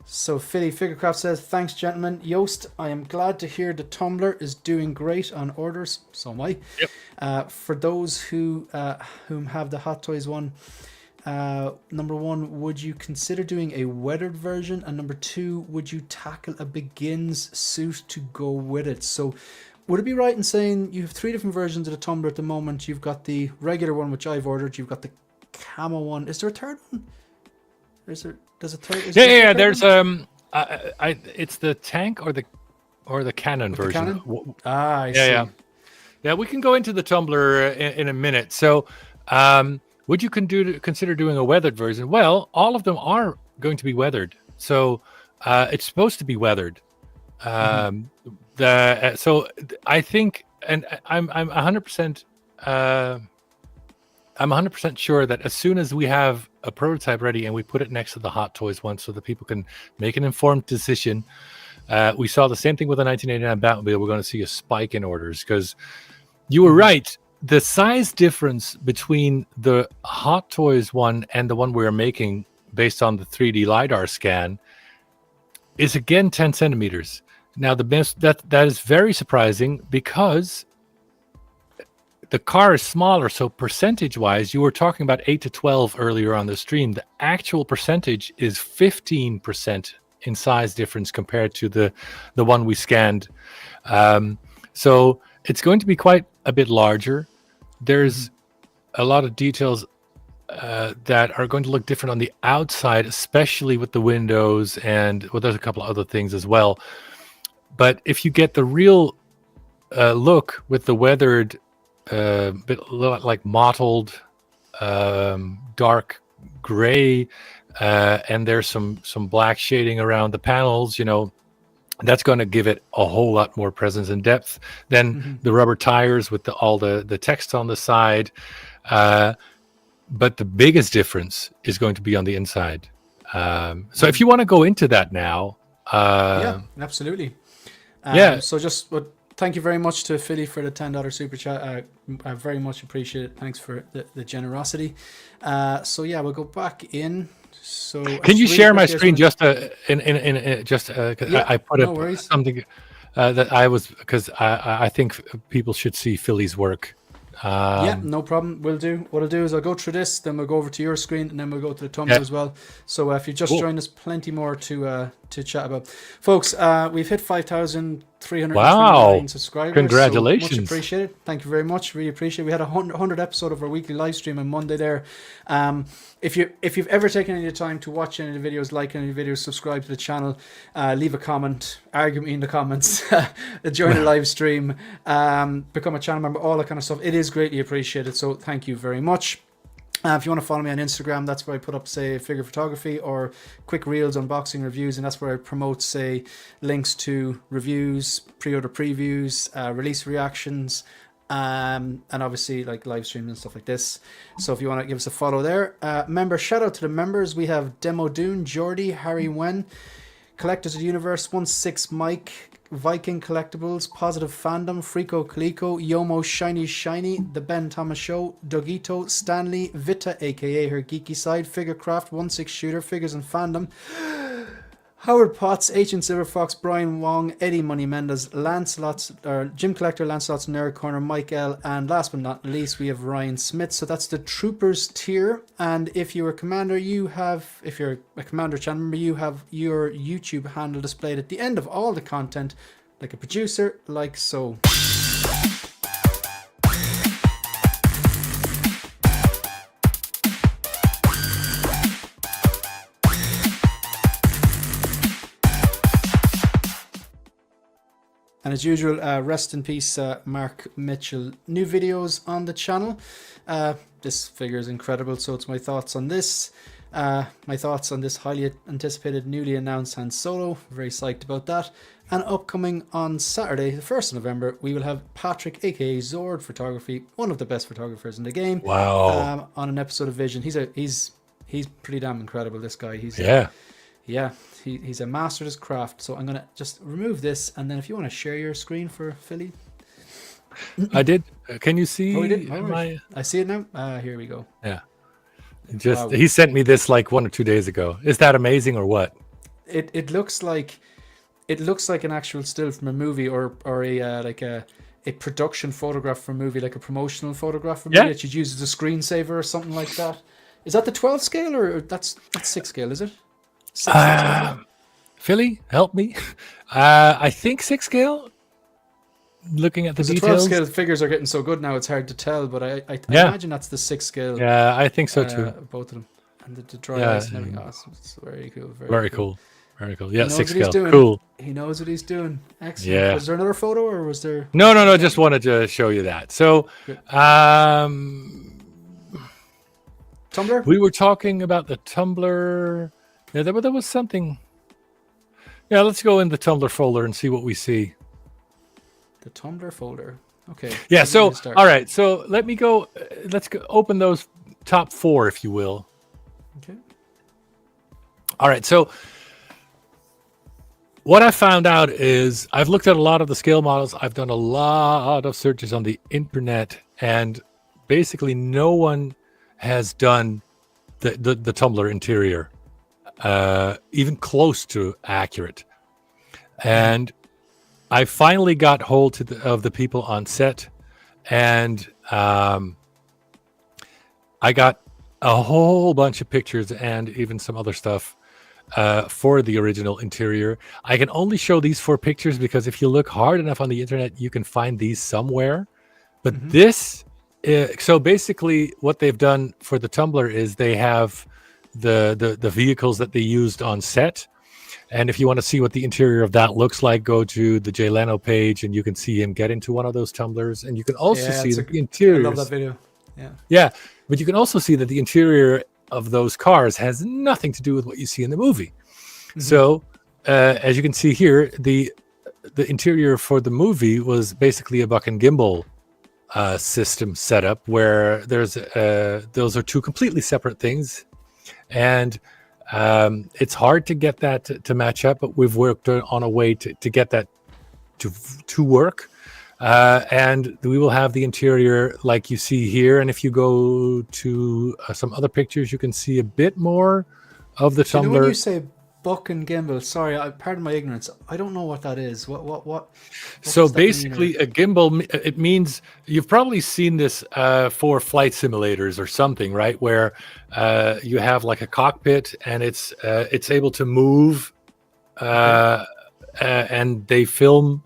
So Philly Figurecraft says, thanks gentlemen. Joost, I am glad to hear the Tumbler is doing great on orders. So am I. Yep. For those whom have the Hot Toys one, number one, would you consider doing a weathered version? And number two, would you tackle a Begins suit to go with it? So would it be right in saying you have three different versions of the Tumbler at the moment? You've got the regular one, which I've ordered. You've got the camo one. Is there a third one? There's a third. Yeah. There's it's the tank or the cannon version. I see. Yeah. We can go into the Tumbler in a minute. So, would you consider doing a weathered version? Well, all of them are going to be weathered. So, it's supposed to be weathered. So I think, and I'm 100%. I'm 100% sure that as soon as we have a prototype ready and we put it next to the Hot Toys one so that people can make an informed decision, we saw the same thing with the 1989 Batmobile. We're going to see a spike in orders because you were right. The size difference between the Hot Toys one and the one we're making based on the 3D LiDAR scan is again 10 centimeters. Now, that is very surprising because the car is smaller, so percentage-wise, you were talking about 8 to 12 earlier on the stream. The actual percentage is 15% in size difference compared to the one we scanned. So it's going to be quite a bit larger. There's a lot of details that are going to look different on the outside, especially with the windows, and there's a couple of other things as well. But if you get the real look with the weathered, bit like mottled, dark gray, and there's some black shading around the panels, that's going to give it a whole lot more presence and depth than the rubber tires with all the text on the side. But the biggest difference is going to be on the inside. So if you want to go into that now. Yeah, absolutely. Yeah. So just thank you very much to Philly for the $10 super chat. I very much appreciate it. Thanks for the generosity. So yeah, we'll go back in. So can you share my screen I put no up worries. something that I was, because I think people should see Philly's work. Yeah, no problem. What I'll do is I'll go through this, then we'll go over to your screen, and then we'll go to the Tumbler as well. So if you just joined us, plenty more to chat about, folks. We've hit 5,339 subscribers. Congratulations! So much appreciated. Thank you very much. Really appreciate it. We had a 100 episode of our weekly live stream on Monday there. If you've ever taken any time to watch any of the videos, like any of the videos, subscribe to the channel, leave a comment, argue with me in the comments, join the live stream, become a channel member, all that kind of stuff. It is greatly appreciated. So thank you very much. If you want to follow me on Instagram, that's where I put up, say, figure photography or quick reels, unboxing reviews, and that's where I promote, say, links to reviews, pre-order previews, release reactions, and obviously like live streams and stuff like this. So if you want to give us a follow there. Member, shout out to the members. We have Demo Dune, Jordy, Harry Wen, Collectors of the Universe, 16 Mike, Viking Collectibles, Positive Fandom, Frico Kaliko, Yomo Shiny, The Ben Thomas Show, Dogito, Stanley, Vita, aka her geeky side, Figurecraft, 16 Shooter, Figures and Fandom, Howard Potts, Ancient Silver Fox, Brian Wong, Eddie Money Mendes, Jim Collector, Lancelot's Nerd Corner, Mike L, and last but not least, we have Ryan Smith. So that's the Troopers tier. And if you're a commander, if you're a commander channel member, you have your YouTube handle displayed at the end of all the content, like a producer, like so. And as usual, rest in peace, Mark Mitchell. New videos on the channel. This figure is incredible, so it's my thoughts on this. My thoughts on this highly anticipated, newly announced Han Solo. Very psyched about that. And upcoming on Saturday, the 1st of November, we will have Patrick, aka Zord Photography, one of the best photographers in the game. Wow. On an episode of Vision. He's pretty damn incredible, this guy. He's a master of his craft. So I'm going to just remove this. And then if you want to share your screen for Philly. I did. Can you see? Oh, he did? I see it now. Here we go. Yeah. He sent me this like 1 or 2 days ago. Is that amazing or what? It looks like an actual still from a movie or a production photograph from a movie, like a promotional photograph from a movie that you'd use as a screensaver or something like that. Is that the 12 scale or that's 6 scale, is it? Philly, help me. I think 6 scale. Looking at the details. The 12 scale figures are getting so good now, it's hard to tell, but I imagine that's the 6 scale. Yeah, I think so too. Both of them. And the dry ice and everything. Oh, it's very cool. Very cool. Very cool. Yeah, 6 scale. Doing. Cool. He knows what he's doing. Excellent. Yeah. Was there another photo or was there? No. Just wanted to show you that. So, Tumbler? We were talking about the Tumbler. Yeah, there was something. Yeah, let's go in the Tumbler folder and see what we see. The Tumbler folder. Okay. Yeah, so, all right. So let me go. Let's go open those top 4, if you will. Okay. All right. So what I found out is I've looked at a lot of the scale models. I've done a lot of searches on the internet, and basically no one has done the Tumbler interior even close to accurate. And I finally got hold of the people on set, and I got a whole bunch of pictures and even some other stuff for the original interior. I can only show these 4 pictures because if you look hard enough on the internet, you can find these somewhere. But this, so basically what they've done for the Tumbler is they have the vehicles that they used on set. And if you want to see what the interior of that looks like, go to the Jay Leno page and you can see him get into one of those Tumblers. And you can also see the interior. I love that video. Yeah. Yeah. But you can also see that the interior of those cars has nothing to do with what you see in the movie. So as you can see here, the interior for the movie was basically a buck and gimbal system setup, where there's those are two completely separate things, and it's hard to get that to match up, but we've worked on a way to get that to work. And we will have the interior like you see here, and if you go to some other pictures, you can see a bit more of the Tumbler. When you say buck and gimbal, sorry, pardon my ignorance, I don't know what that is. What So basically, a gimbal, it means, you've probably seen this for flight simulators or something, right? Where you have like a cockpit, and it's able to move, and they film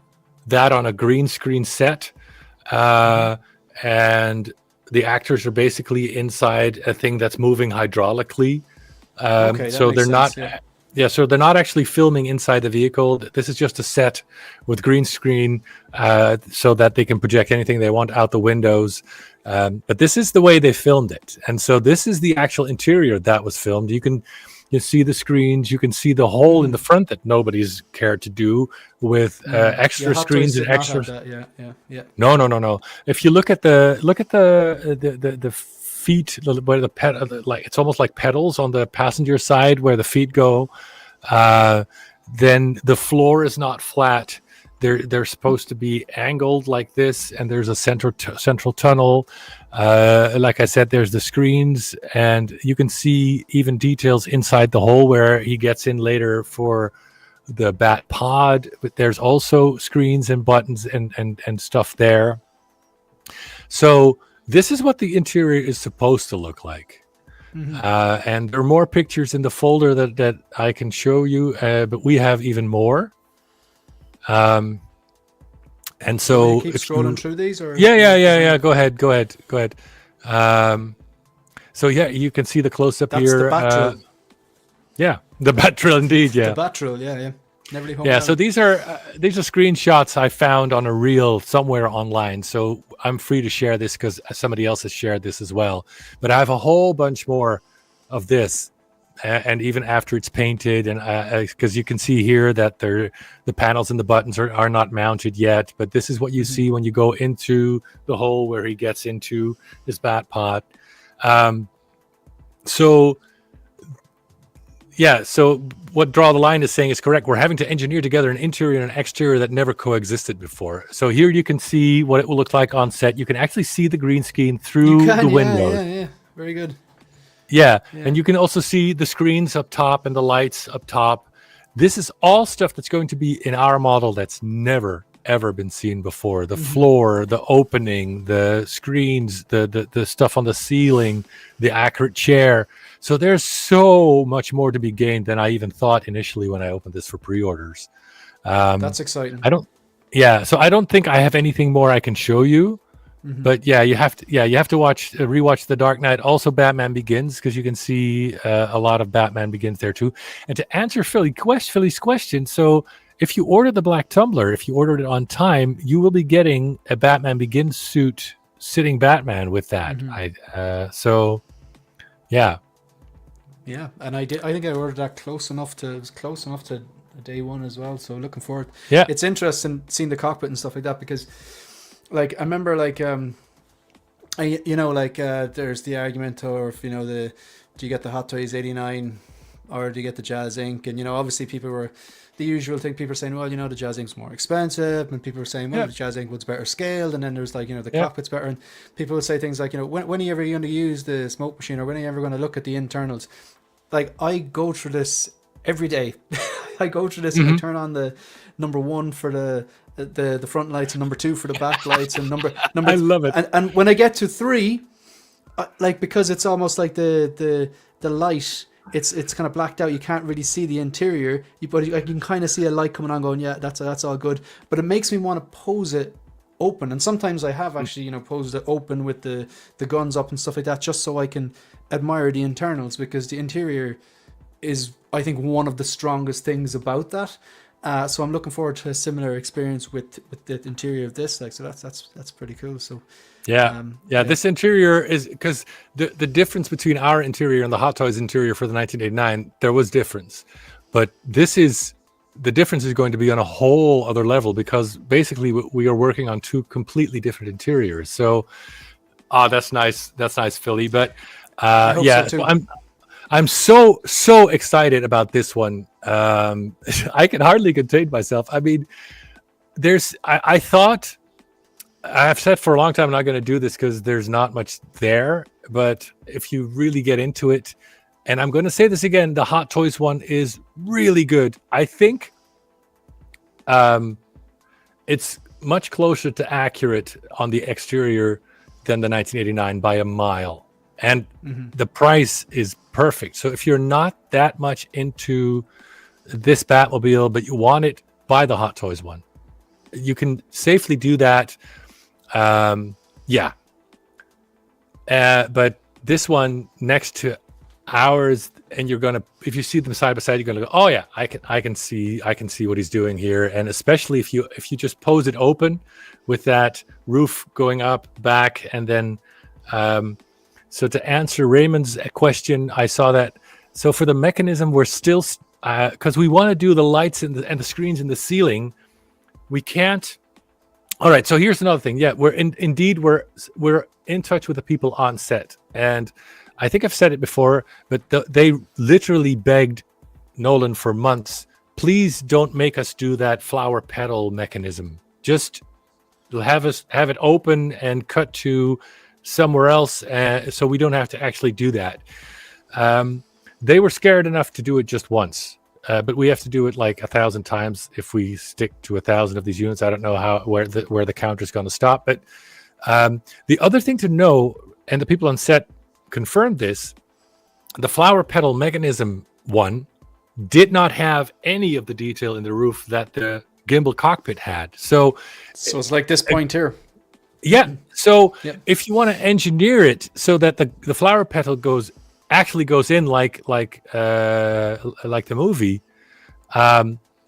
that on a green screen set, and the actors are basically inside a thing that's moving hydraulically. So they're not. Yeah, so they're not actually filming inside the vehicle. This is just a set with green screen, so that they can project anything they want out the windows. But this is the way they filmed it. And so this is the actual interior that was filmed. You see the screens, you can see the hole in the front that nobody's cared to do with extra screens and extra. Yeah. No. If you look at the feet, where the like, it's almost like pedals on the passenger side where the feet go. Then the floor is not flat. They're supposed to be angled like this, and there's a central tunnel. Like I said, there's the screens, and you can see even details inside the hole where he gets in later for the Bat Pod. But there's also screens and buttons and stuff there. So this is what the interior is supposed to look like. And there are more pictures in the folder that I can show you, but we have even more. And so keep scrolling through these, or yeah. Go ahead. So yeah, you can see the close up here. The bat drill. Yeah, the bat drill indeed. Yeah, the bat drill. Yeah. Never leave home. Yeah, so these are screenshots I found on a reel somewhere online. So I'm free to share this because somebody else has shared this as well. But I have a whole bunch more of this, and even after it's painted, and because you can see here that the panels and the buttons are not mounted yet. But this is what you see when you go into the hole where he gets into his bat pod. So what Draw the Line is saying is correct. We're having to engineer together an interior and an exterior that never coexisted before. So here you can see what it will look like on set. You can actually see the green screen through the windows. Yeah. Very good. Yeah, and you can also see the screens up top and the lights up top. This is all stuff that's going to be in our model that's never, ever been seen before. The floor, the opening, the screens, the stuff on the ceiling, the accurate chair. So there's so much more to be gained than I even thought initially when I opened this for pre-orders. That's exciting. So I don't think I have anything more I can show you. But you have to rewatch The Dark Knight, also Batman Begins, because you can see a lot of Batman Begins there too. And to answer Philly's question, so if you order the Black Tumbler, if you ordered it on time, you will be getting a Batman Begins suit sitting Batman with that. Yeah, and I think I ordered that close enough to day one as well. So looking forward. Yeah, it's interesting seeing the cockpit and stuff like that, because like I remember there's the argument, or if do you get the Hot Toys 89 or do you get the Jazzinc? And obviously people were the usual thing. People are saying, well, the Jazzinc's more expensive, and people are saying, well, the Jazzinc was better scaled, and then there's the cockpit's better, and people would say things like, when are you ever going to use the smoke machine, or when are you ever going to look at the internals? Like, I go through this every day. I go through this and I turn on the number 1 for the front lights, and number 2 for the back lights, and number I love it. And when I get to 3, because it's almost like the light, it's kind of blacked out, you can't really see the interior, but you can kind of see a light coming on going, yeah, that's all good. But it makes me want to pose it open, and sometimes I have actually posed it open with the guns up and stuff like that, just so I can admire the internals, because the interior is, I think, one of the strongest things about that. So I'm looking forward to a similar experience with the interior of this. So that's pretty cool. So Yeah. This interior is because the difference between our interior and the Hot Toys interior for the 1989, there was difference. But the difference is going to be on a whole other level because basically we are working on two completely different interiors. So, that's nice. That's nice, Philly. But so I'm so excited about this one. I can hardly contain myself. I mean, I thought, I've said for a long time I'm not going to do this because there's not much there. But if you really get into it, and I'm going to say this again, the Hot Toys one is really good. I think it's much closer to accurate on the exterior than the 1989 by a mile. And the price is perfect. So if you're not that much into this Batmobile, but you want it, buy the Hot Toys one. You can safely do that. But this one next to ours, and you're gonna, if you see them side by side, you're gonna go, oh yeah, I can see what he's doing here. And especially if you just pose it open with that roof going up, back, and then so to answer Raymond's question, I saw that. So for the mechanism, we're still because we want to do the lights and the screens in the ceiling, we can't. All right, so here's another thing. Yeah, we're in touch with the people on set, and I think I've said it before, but they literally begged Nolan for months, please don't make us do that flower petal mechanism. Just have it open and cut to somewhere else, so we don't have to actually do that. They were scared enough to do it just once. But we have to do it like 1,000 times if we stick to 1,000 of these units. I don't know where the counter is going to stop. But the other thing to know, and the people on set confirmed this, the flower petal mechanism one did not have any of the detail in the roof that the gimbal cockpit had. So it's like this point here. Yeah. So if you want to engineer it so that the flower petal actually goes in like the movie,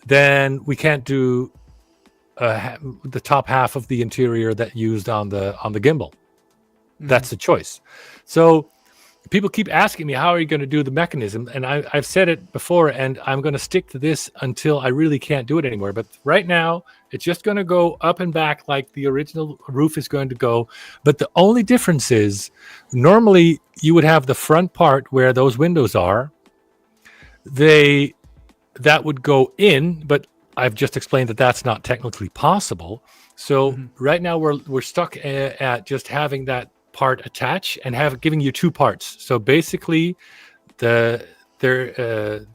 then we can't do the top half of the interior that used on the gimbal. That's the choice. So people keep asking me, how are you going to do the mechanism? And I've said it before, and I'm going to stick to this until I really can't do it anymore. But right now, it's just going to go up and back like the original roof is going to go. But the only difference is, normally you would have the front part where those windows are. That would go in, but I've just explained that that's not technically possible. So right now we're stuck at just having that part attach and giving you two parts. So basically the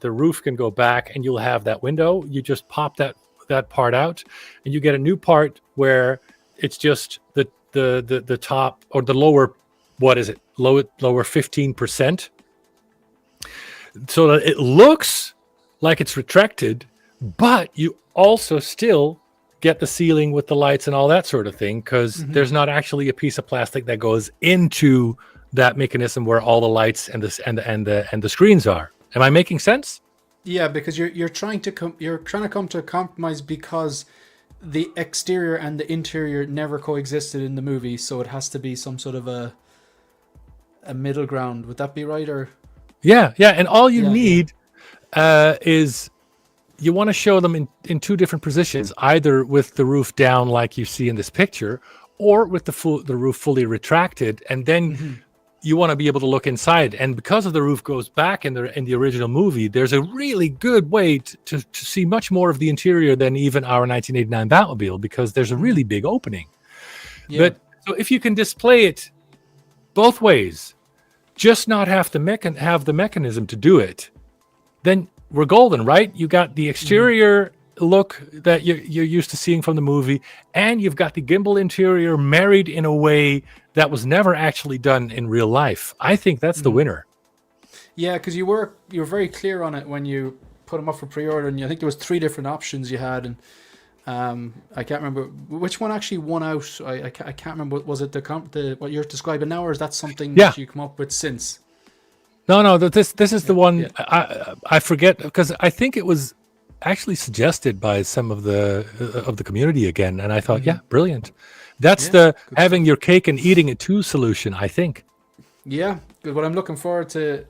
roof can go back and you'll have that window. You just pop that part out and you get a new part where it's just the top or the lower, what is it? Lower 15%. So that it looks like it's retracted, but you also still get the ceiling with the lights and all that sort of thing, because there's not actually a piece of plastic that goes into that mechanism where all the lights and the screens are. Am I making sense? Yeah, because you're trying to come to a compromise because the exterior and the interior never coexisted in the movie, so it has to be some sort of a middle ground. Would that be right? Or yeah, and all you need is, you want to show them in two different positions, either with the roof down like you see in this picture, or with the roof fully retracted, and then you want to be able to look inside. And because of the roof goes back in the original movie, there's a really good way to see much more of the interior than even our 1989 Batmobile, because there's a really big opening. But so if you can display it both ways, just not have the mechanism to do it, then we're golden, right? You got the exterior look that you're used to seeing from the movie, and you've got the gimbal interior married in a way that was never actually done in real life. I think that's the winner. Yeah, because you were very clear on it when you put them up for pre-order, and I think there was 3 different options you had, and I can't remember which one actually won out. I can't remember. Was it the what you're describing now, or is that something that you come up with since? No, this is the one. I forget, because I think it was actually suggested by some of the community again, and I thought, brilliant. That's Yeah, the good having your cake and eating it too solution, I think. Yeah, good. Well, I'm looking forward to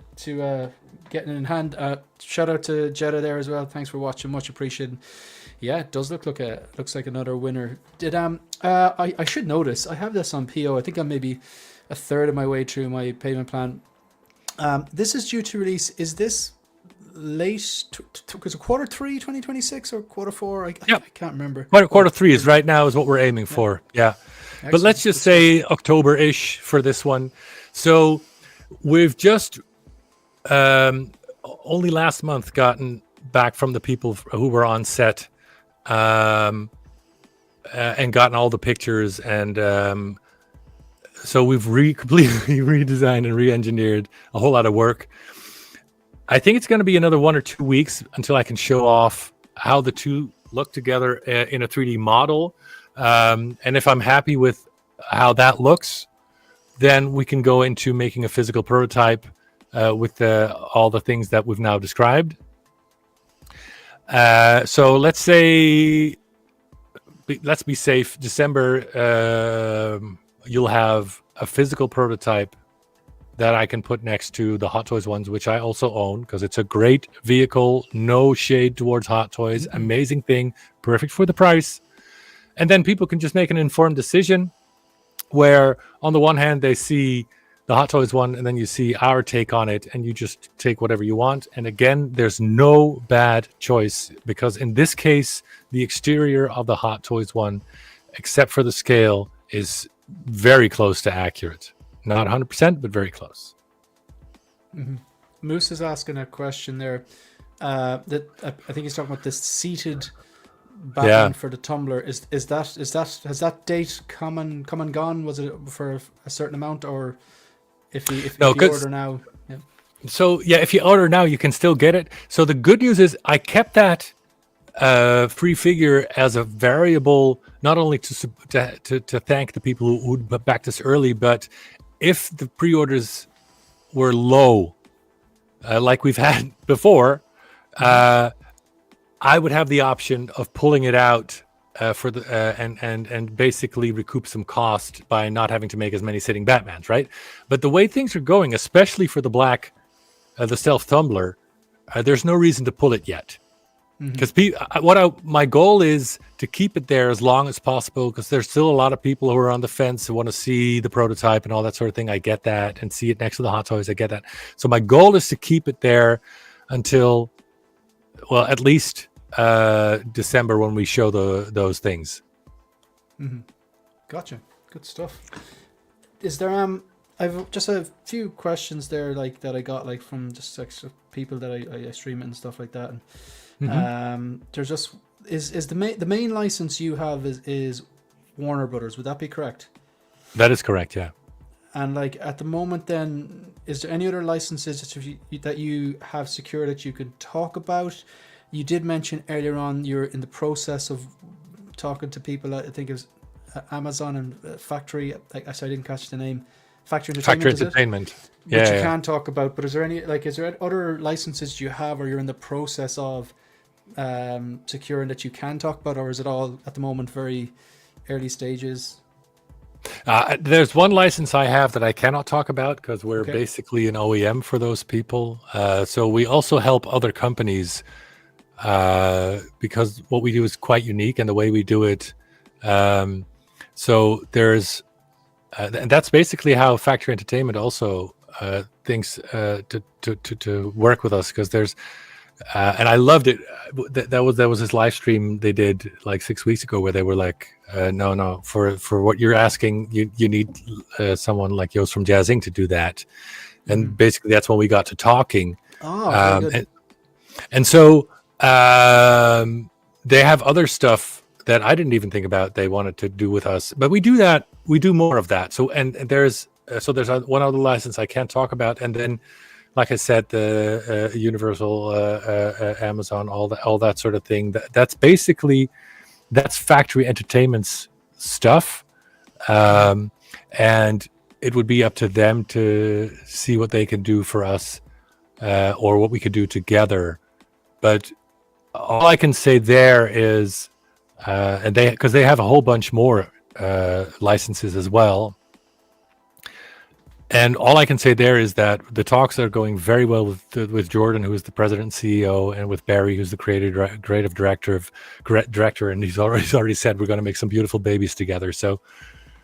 getting it in hand. Shout out to Jetta there as well. Thanks for watching, much appreciated. Yeah, it does looks like another winner. Did I should notice I have this on PO. I think I'm maybe a third of my way through my payment plan. This is due to release. Is this late? Because quarter 3, 2026 or quarter 4? I can't remember. Quarter 3 is right now is what we're aiming for. Yeah. Excellent. But let's just say October-ish for this one. So we've just only last month gotten back from the people who were on set and gotten all the pictures. And so we've completely redesigned and re-engineered a whole lot of work. I think it's going to be another 1 or 2 weeks until I can show off how the two look together in a 3D model. And if I'm happy with how that looks, then we can go into making a physical prototype with all the things that we've now described. So let's be safe. December, you'll have a physical prototype that I can put next to the Hot Toys ones, which I also own because it's a great vehicle. No shade towards Hot Toys. Amazing thing. Perfect for the price. And then people can just make an informed decision where on the one hand they see the Hot Toys one and then you see our take on it and you just take whatever you want. And again, there's no bad choice because in this case, the exterior of the Hot Toys one, except for the scale, is very close to accurate. Not 100%, but very close. Mm-hmm. Moose is asking a question there. That I think he's talking about this seated Batman for the Tumbler. Has that date come and gone? Was it for a certain amount, or if you order now? Yeah. So yeah, if you order now, you can still get it. So the good news is I kept that free figure as a variable, not only to thank the people who backed us early, but if the pre-orders were low, like we've had before, I would have the option of pulling it out for the and basically recoup some cost by not having to make as many sitting Batmans, right? But the way things are going, especially for the black, the stealth Tumbler, there's no reason to pull it yet. Because my goal is to keep it there as long as possible, because there's still a lot of people who are on the fence who want to see the prototype and all that sort of thing. I get that, and see it next to the Hot Toys. I get that. So my goal is to keep it there until, well, at least December when we show those things. Gotcha. Good stuff. Is there I've just a few questions there that I got from just extra people that I stream it and stuff like that. And there's just is the main license you have is Warner Brothers. Would that be correct? That is correct, yeah. And at the moment, then, is there any other licenses that you have secured that you could talk about? You did mention earlier on you're in the process of talking to people. I think it was Amazon and Factory. I didn't catch the name. Factory Entertainment. Yeah, which you can talk about. But is there other licenses you have, or you're in the process of securing that you can talk about, or is it all at the moment very early stages? There's one license I have that I cannot talk about because we're basically an OEM for those people. So we also help other companies because what we do is quite unique and the way we do it. So there's, and that's basically how Factory Entertainment also thinks to work with us, because there's, and I loved it. That was this live stream they did 6 weeks ago where they were like, no, for what you're asking, you need someone like Joost from Jazzinc to do that. And basically that's when we got to talking. And so they have other stuff that I didn't even think about they wanted to do with us, but we do more of that. So and there's one other license I can't talk about, and then, like I said, the Universal, Amazon, all that sort of thing. That's basically Factory Entertainment's stuff, and it would be up to them to see what they can do for us, or what we could do together. But all I can say there is, because they have a whole bunch more licenses as well. And all I can say there is that the talks are going very well with Jordan, who is the president and CEO, and with Barry, who's the creative director, and he's already said we're going to make some beautiful babies together. So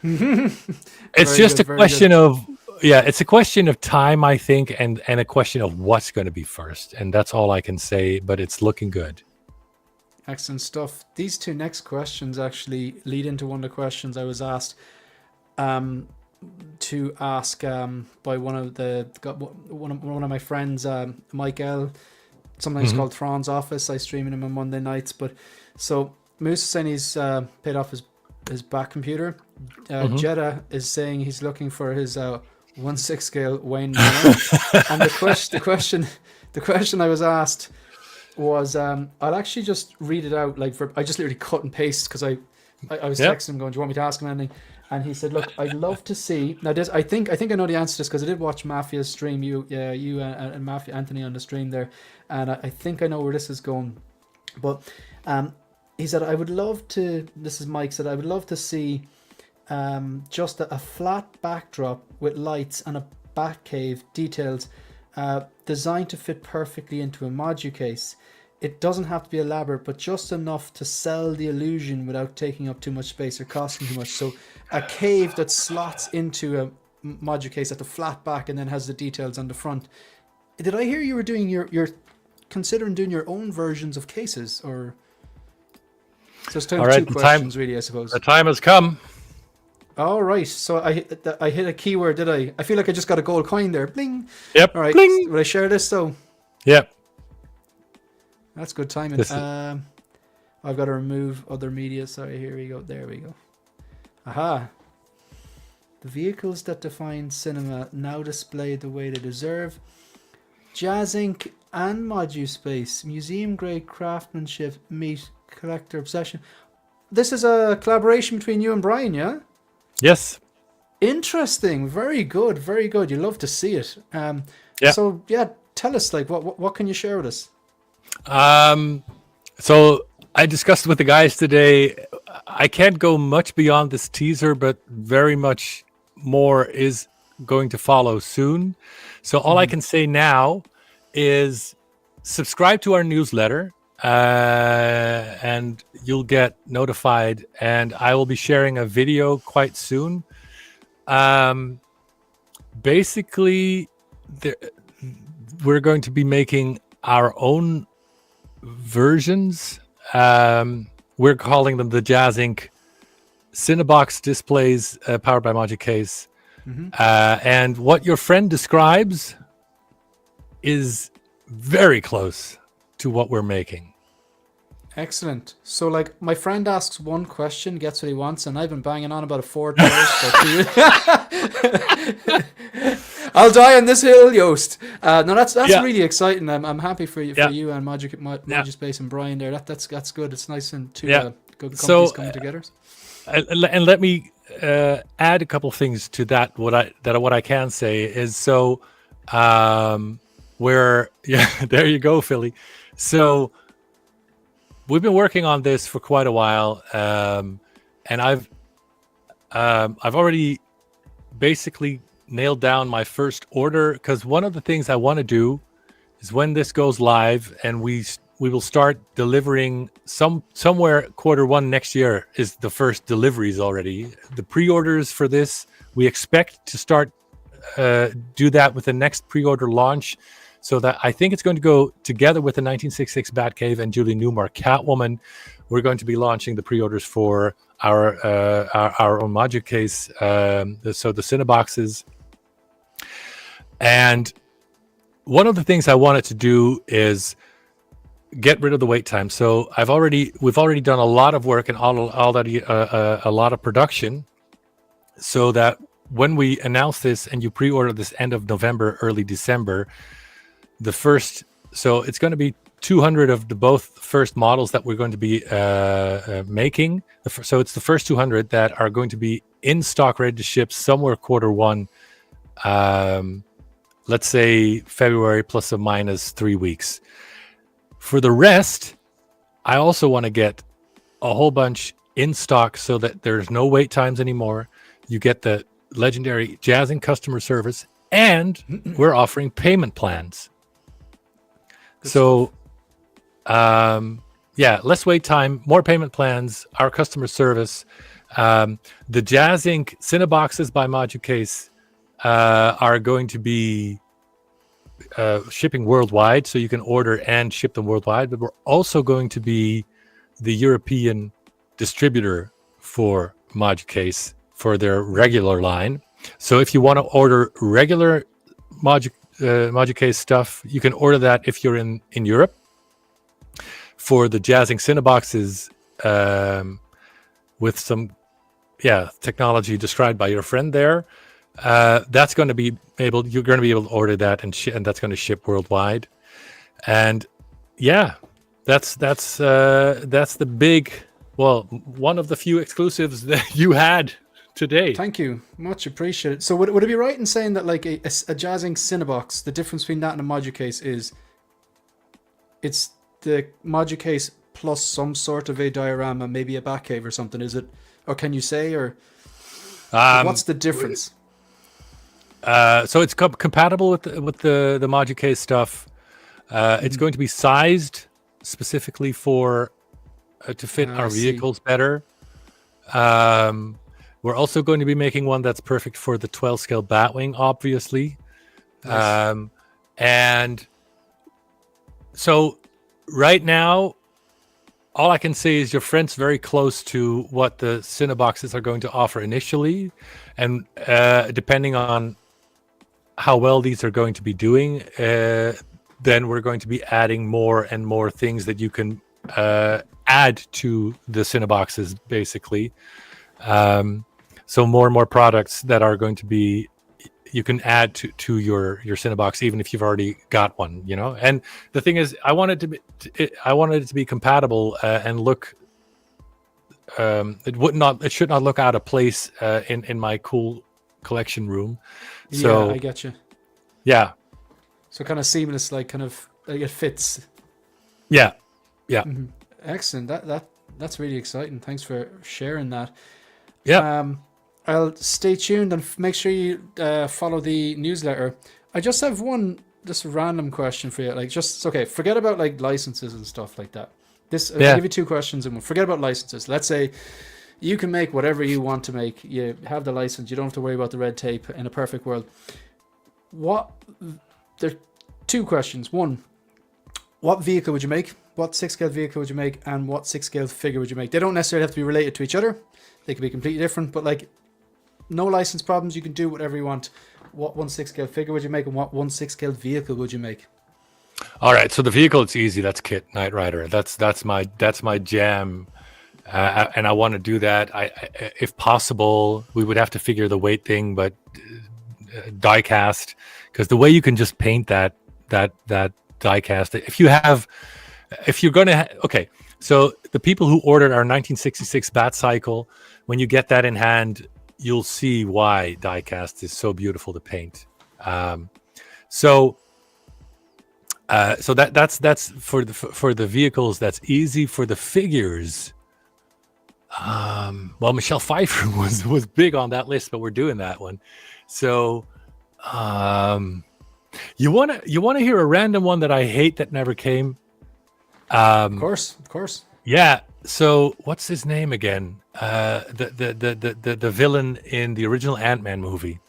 it's just a question of it's a question of time, I think, and a question of what's going to be first, and that's all I can say. But it's looking good. Excellent stuff. These two next questions actually lead into one of the questions I was asked. To ask by one of my friends, Mike L. Sometimes called Thrawn's Office. I stream him on Monday nights. But so Moose is saying he's paid off his back computer. Jeddah is saying he's looking for his 1/6 scale Wayne Manor. And the question I was asked was I'll actually just read it out. I just literally cut and paste because I was texting him going, do you want me to ask him anything? And he said, "Look, I'd love to see." Now, this I think I know the answer to this because I did watch Mafia's stream. You and Mafia Anthony on the stream there, and I think I know where this is going. But he said, "I would love to." This is Mike said, "I would love to see just a flat backdrop with lights and a bat cave details designed to fit perfectly into a modu case. It doesn't have to be elaborate, but just enough to sell the illusion without taking up too much space or costing too much. So a cave that slots into a modu case at the flat back and then has the details on the front." Did I hear you were doing you're considering doing your own versions of cases, or so it's time for two questions, really, I suppose. The time has come. All right, so I hit a keyword, did I? I feel like I just got a gold coin there. Bling. Yep. All right. Bling. Will I share this though? Yep. That's good timing. I've got to remove other media. Sorry, here we go. There we go. Aha. The vehicles that define cinema now display the way they deserve. Jazzinc and Modu Space. Museum grade craftsmanship meet collector obsession. This is a collaboration between you and Brian, yeah? Yes. Interesting. Very good. Very good. You love to see it. So tell us, what can you share with us? So I discussed with the guys today. I can't go much beyond this teaser, but very much more is going to follow soon. So all I can say now is subscribe to our newsletter, and you'll get notified. And I will be sharing a video quite soon. Basically, we're going to be making our own versions. We're calling them the Jazzinc Cinnabox displays powered by Modu Case. And what your friend describes is very close to what we're making. Excellent. So, my friend asks one question, gets what he wants, and I've been banging on about a Ford Taurus for 2 years. I'll die on this hill, Joost. No, that's really exciting. I'm happy for you and Modu Space and Brian there. That's good. It's nice and two good companies coming together. And let me add a couple things to that. What I can say is there you go, Philly. So we've been working on this for quite a while, and I've already basically nailed down my first order, because one of the things I want to do is when this goes live and we will start delivering somewhere Q1 next year is the first deliveries already. The pre-orders for this, we expect to start do that with the next pre-order launch. So that I think it's going to go together with the 1966 Batcave and Julie Newmar Catwoman. We're going to be launching the pre-orders for our own Modu Case, so the Cinnaboxes. And one of the things I wanted to do is get rid of the wait time. So we've already done a lot of work and a lot of production, so that when we announce this and you pre-order this end of November, early December, so it's going to be 200 of the both first models that we're going to be making. So it's the first 200 that are going to be in stock, ready to ship somewhere Q1. Let's say February plus or minus 3 weeks. For the rest, I also want to get a whole bunch in stock so that there's no wait times anymore. You get the legendary Jazzinc customer service, and we're offering payment plans. Good So, yeah, less wait time, more payment plans, our customer service. The Jazzinc Cinnaboxes by Moducase are going to be shipping worldwide, so you can order and ship them worldwide. But we're also going to be the European distributor for Moducase for their regular line. So if you want to order regular Moducase stuff, you can order that if you're in Europe. For the Jazzinc Cinnaboxes, with some technology described by your friend there, that's going to be able. You're going to be able to order that, and that's going to ship worldwide. And yeah, that's the big. Well, one of the few exclusives that you had today. Thank you, much appreciated. So would it be right in saying that like a Jazzinc Cinnabox, the difference between that and a Moducase is it's the Moducase plus some sort of a diorama, maybe a Batcave or something? Is it, or can you say, or what's the difference? So it's compatible with the Moducase stuff. It's going to be sized specifically for to fit our vehicles better. We're also going to be making one that's perfect for the 12 scale Batwing, obviously. Nice. And so right now, all I can say is your friend's very close to what the Cinnaboxes are going to offer initially. And depending on how well these are going to be doing, then we're going to be adding more and more things that you can add to the Cinnaboxes, basically. So more and more products that are going to be you can add to your Cinnabox, even if you've already got one, you know. And the thing is, I wanted it to be compatible and look. It should not look out of place in my cool collection room. So yeah, I get you. Yeah. So kind of seamless, like kind of like it fits. Yeah. Yeah. Mm-hmm. Excellent. That's really exciting. Thanks for sharing that. Yeah. I'll stay tuned and make sure you follow the newsletter. I just have one just random question for you. Like, just okay, forget about like licenses and stuff like that. I'll give you two questions and forget about licenses. Let's say you can make whatever you want to make. You have the license. You don't have to worry about the red tape in a perfect world. There are two questions. One, what vehicle would you make? What 6-scale vehicle would you make? And what 6-scale figure would you make? They don't necessarily have to be related to each other. They could be completely different, but like no license problems. You can do whatever you want. What 1 6-scale figure would you make? And what 1 6-scale vehicle would you make? All right. So the vehicle, it's easy. That's Kit Knight Rider. That's my jam. And I want to do that. If possible, we would have to figure the weight thing, but die cast, because the way you can just paint that die cast. If you're going to, okay. So the people who ordered our 1966 Bat Cycle, when you get that in hand, you'll see why die cast is so beautiful to paint. So that's for the vehicles. That's easy. For the figures, well, Michelle Pfeiffer was big on that list, but we're doing that one. So you wanna hear a random one that I hate that never came? Of course. Yeah. So what's his name again? The villain in the original Ant-Man movie.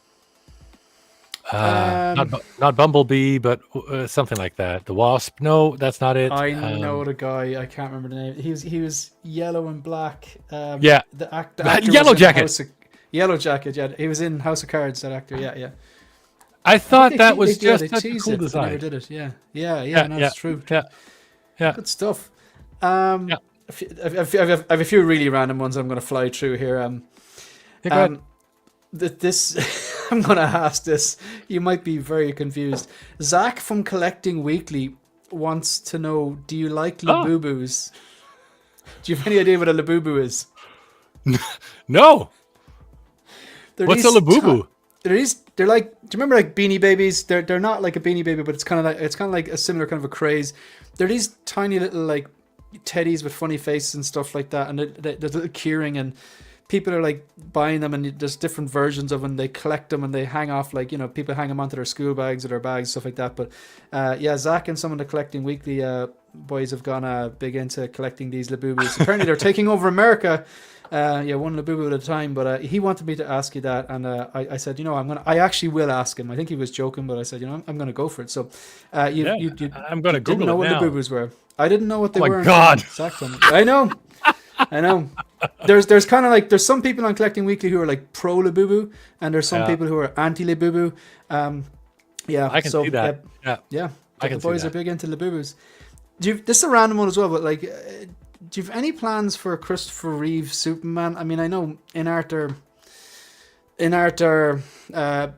Not Bumblebee, but something like that. The Wasp. No, that's not it. I know the guy. I can't remember the name. He was yellow and black. Yeah. The actor Yellow Jacket. Yellow Jacket. Yeah, he was in House of Cards. That actor. Yeah. I thought that was just such a cool design. Never did it. Yeah. That's true. Yeah. Good stuff. I have a few really random ones I'm going to fly through here. This I'm going to ask this. You might be very confused. Zach from Collecting Weekly wants to know: do you like Labubus? Do you have any idea what a Labubu is? No. What's a Labubu? They're like. Do you remember like Beanie Babies? They're not like a Beanie Baby, but it's kind of like a similar kind of a craze. They're these tiny little like teddies with funny faces and stuff like that, and there's little keyring, and people are like buying them, and there's different versions of them. They collect them and they hang off, like, you know, people hang them onto their school bags or their bags, stuff like that. But yeah, Zach and some of the Collecting Weekly boys have gone big into collecting these Labubus. Apparently they're taking over America. Yeah, one Labubu at a time. But he wanted me to ask you that, and I said, you know, I actually will ask him. I think he was joking, but I said, you know, I'm gonna go for it. So I'm gonna Google didn't know it what now. Labubus were. I didn't know what they Oh were. my God! Zach told me. I know. There's kind of like, there's some people on Collecting Weekly who are like pro Labubu, and there's some people who are anti Labubu. Yeah, I can see that. Yeah. I can the boys see are that. big into Labubus. This is a random one as well, but like, do you have any plans for Christopher Reeve Superman? I mean, I know in art are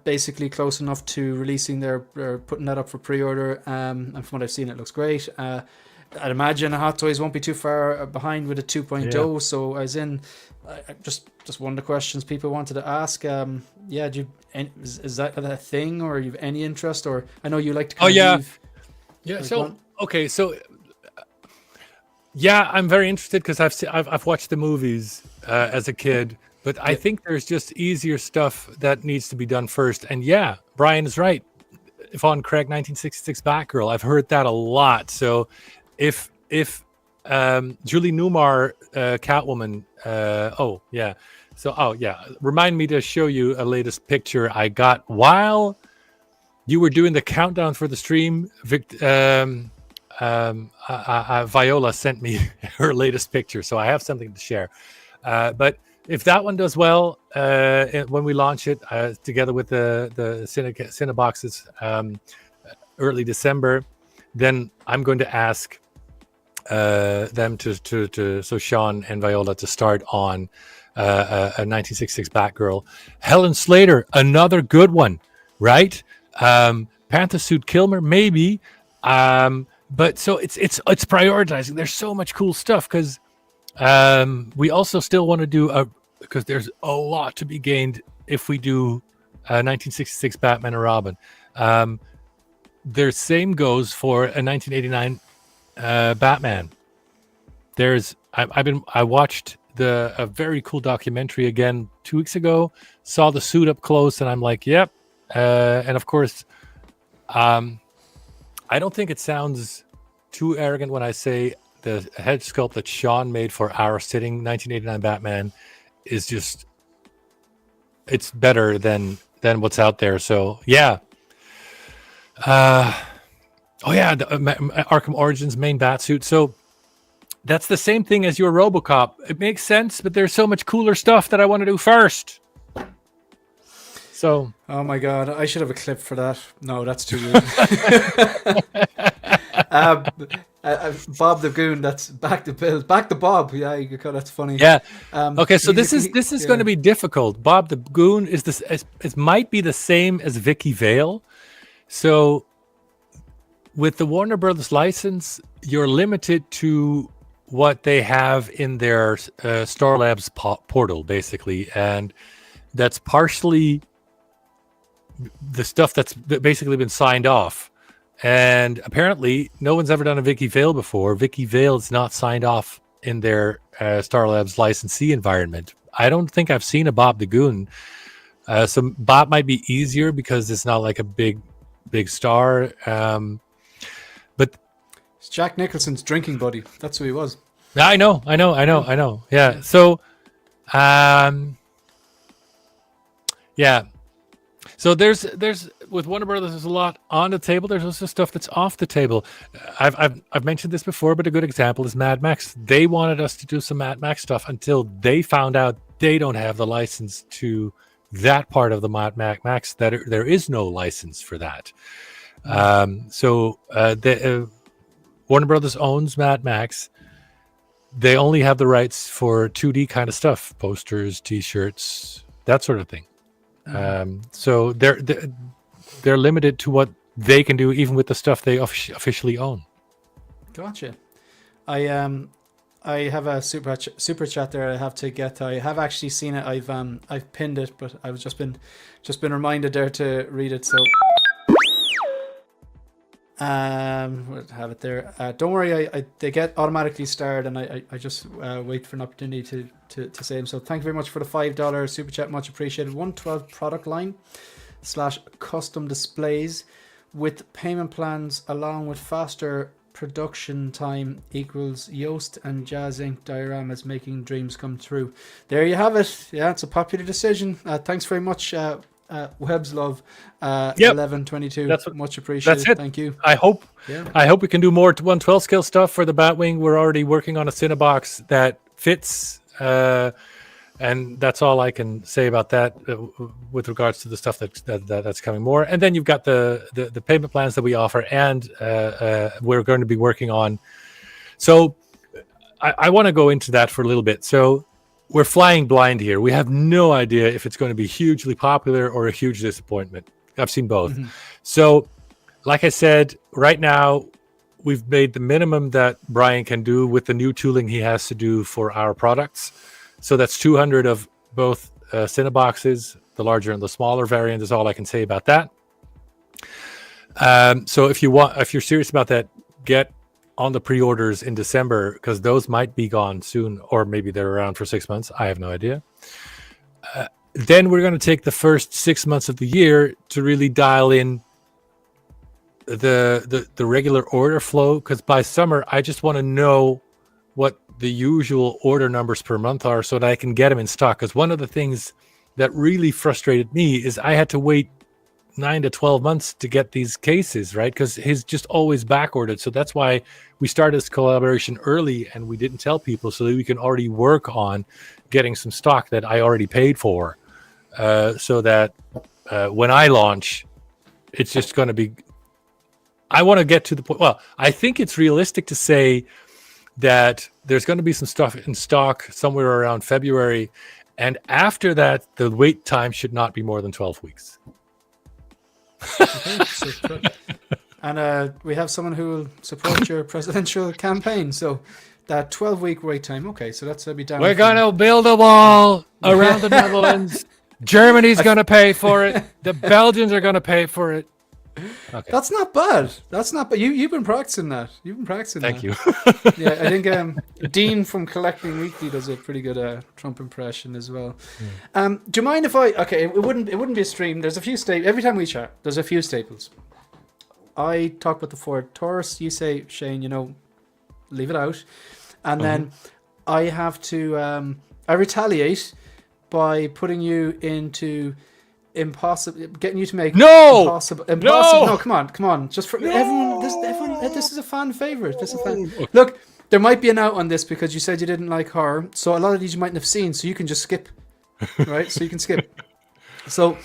basically close enough to releasing putting that up for pre-order. And from what I've seen, it looks great. I'd imagine Hot Toys won't be too far behind with a 2.0. Yeah. So as in, just one of the questions people wanted to ask. Yeah, is that a thing, or you have any interest? Or I know you like to. Yeah. So okay, so yeah, I'm very interested because I've watched the movies as a kid, but I think there's just easier stuff that needs to be done first. And yeah, Brian is right. Yvonne Craig, 1966 Batgirl. I've heard that a lot. So if Julie Newmar, Catwoman, remind me to show you a latest picture I got while you were doing the countdown for the stream. Viola sent me her latest picture, so I have something to share. But if that one does well when we launch it together with the Cinnaboxes early December, then I'm going to ask them so Sean and Viola to start on a 1966 Batgirl. Helen Slater, another good one, right? Panthersuit Kilmer, maybe. But so it's prioritizing. There's so much cool stuff because we also still want to do because there's a lot to be gained if we do 1966 Batman and Robin. The same goes for a 1989 Batman. I watched a very cool documentary again 2 weeks ago. Saw the suit up close, and I'm like, yep. And of course, I don't think it sounds too arrogant when I say the head sculpt that Sean made for our sitting 1989 Batman is just, it's better than what's out there. So yeah. The Arkham Origins main Batsuit. So that's the same thing as your RoboCop. It makes sense, but there's so much cooler stuff that I want to do first. So, oh my God, I should have a clip for that. No, that's too rude. Bob the Goon, that's back to Bob. Yeah, you could call that's funny. Yeah. Okay, so this is going to be difficult. Bob the Goon is this. It might be the same as Vicky Vale. So, with the Warner Brothers license, you're limited to what they have in their Star Labs portal, basically, and that's partially the stuff that's basically been signed off. And apparently no one's ever done a Vicky Vale before. Vicky Vale is not signed off in their Star Labs licensee environment. I don't think I've seen a Bob the Goon. So Bob might be easier because it's not like a big star. But it's Jack Nicholson's drinking buddy. That's who he was. I know. Yeah. So, yeah. So there's with Warner Brothers, there's a lot on the table. There's also stuff that's off the table. I've mentioned this before, but a good example is Mad Max. They wanted us to do some Mad Max stuff until they found out they don't have the license to that part of the Mad Max. That there is no license for that. Warner Brothers owns Mad Max. They only have the rights for 2D kind of stuff, posters, T-shirts, that sort of thing. So they're limited to what they can do, even with the stuff they officially own. Gotcha. I have a super chat there. I have to get. I have actually seen it. I've pinned it, but I've just been reminded there to read it. So We'll have it there. Don't worry, they get automatically starred, and I just wait for an opportunity to say them. So thank you very much for the $5 super chat, much appreciated. 112 product line / custom displays with payment plans along with faster production time equals Joost and Jazzinc dioramas making dreams come true. There you have it. Yeah, it's a popular decision. Thanks very much. Webs love 1122. Much appreciated. That's it. Thank you. I hope we can do more 112 scale stuff for the Batwing. We're already working on a Cinnabox that fits, and that's all I can say about that with regards to the stuff that's coming more. And then you've got the payment plans that we offer, and we're going to be working on. So I want to go into that for a little bit. So we're flying blind here. We have no idea if it's going to be hugely popular or a huge disappointment. I've seen both. Mm-hmm. So, like I said, right now, we've made the minimum that Brian can do with the new tooling he has to do for our products. So that's 200 of both Cinnaboxes, the larger and the smaller variant is all I can say about that. So if you're serious about that, get on the pre-orders in December, because those might be gone soon, or maybe they're around for 6 months. I have no idea. Then we're going to take the first 6 months of the year to really dial in the regular order flow, because by summer I just want to know what the usual order numbers per month are so that I can get them in stock. Because one of the things that really frustrated me is I had to wait 9 to 12 months to get these cases, right? Because he's just always back ordered. So that's why we started this collaboration early and we didn't tell people, so that we can already work on getting some stock that I already paid for, so that when I launch, it's just going to be, I want to get to the point. Well, I think it's realistic to say that there's going to be some stuff in stock somewhere around February. And after that, the wait time should not be more than 12 weeks. Okay, and we have someone who will support your presidential campaign, so that 12-week wait time. Okay, so that's be down. We're going to build a wall around the Netherlands. Germany's going to pay for it. The Belgians are going to pay for it. Okay. That's not bad. You've been practicing that. Thank you. Yeah, I think Dean from Collecting Weekly does a pretty good Trump impression as well. Do you mind if I? Okay, it wouldn't be a stream. There's a few staples every time we chat. There's a few staples. I talk about the Ford Taurus. You say, Shane, leave it out, and then I have to. I retaliate by putting you into. Impossible, getting you to make impossible. No, come on, just for everyone. This is a fan favorite. Look, there might be an out on this because you said you didn't like horror, so a lot of these you mightn't have seen, so you can just skip, right? So you can skip. So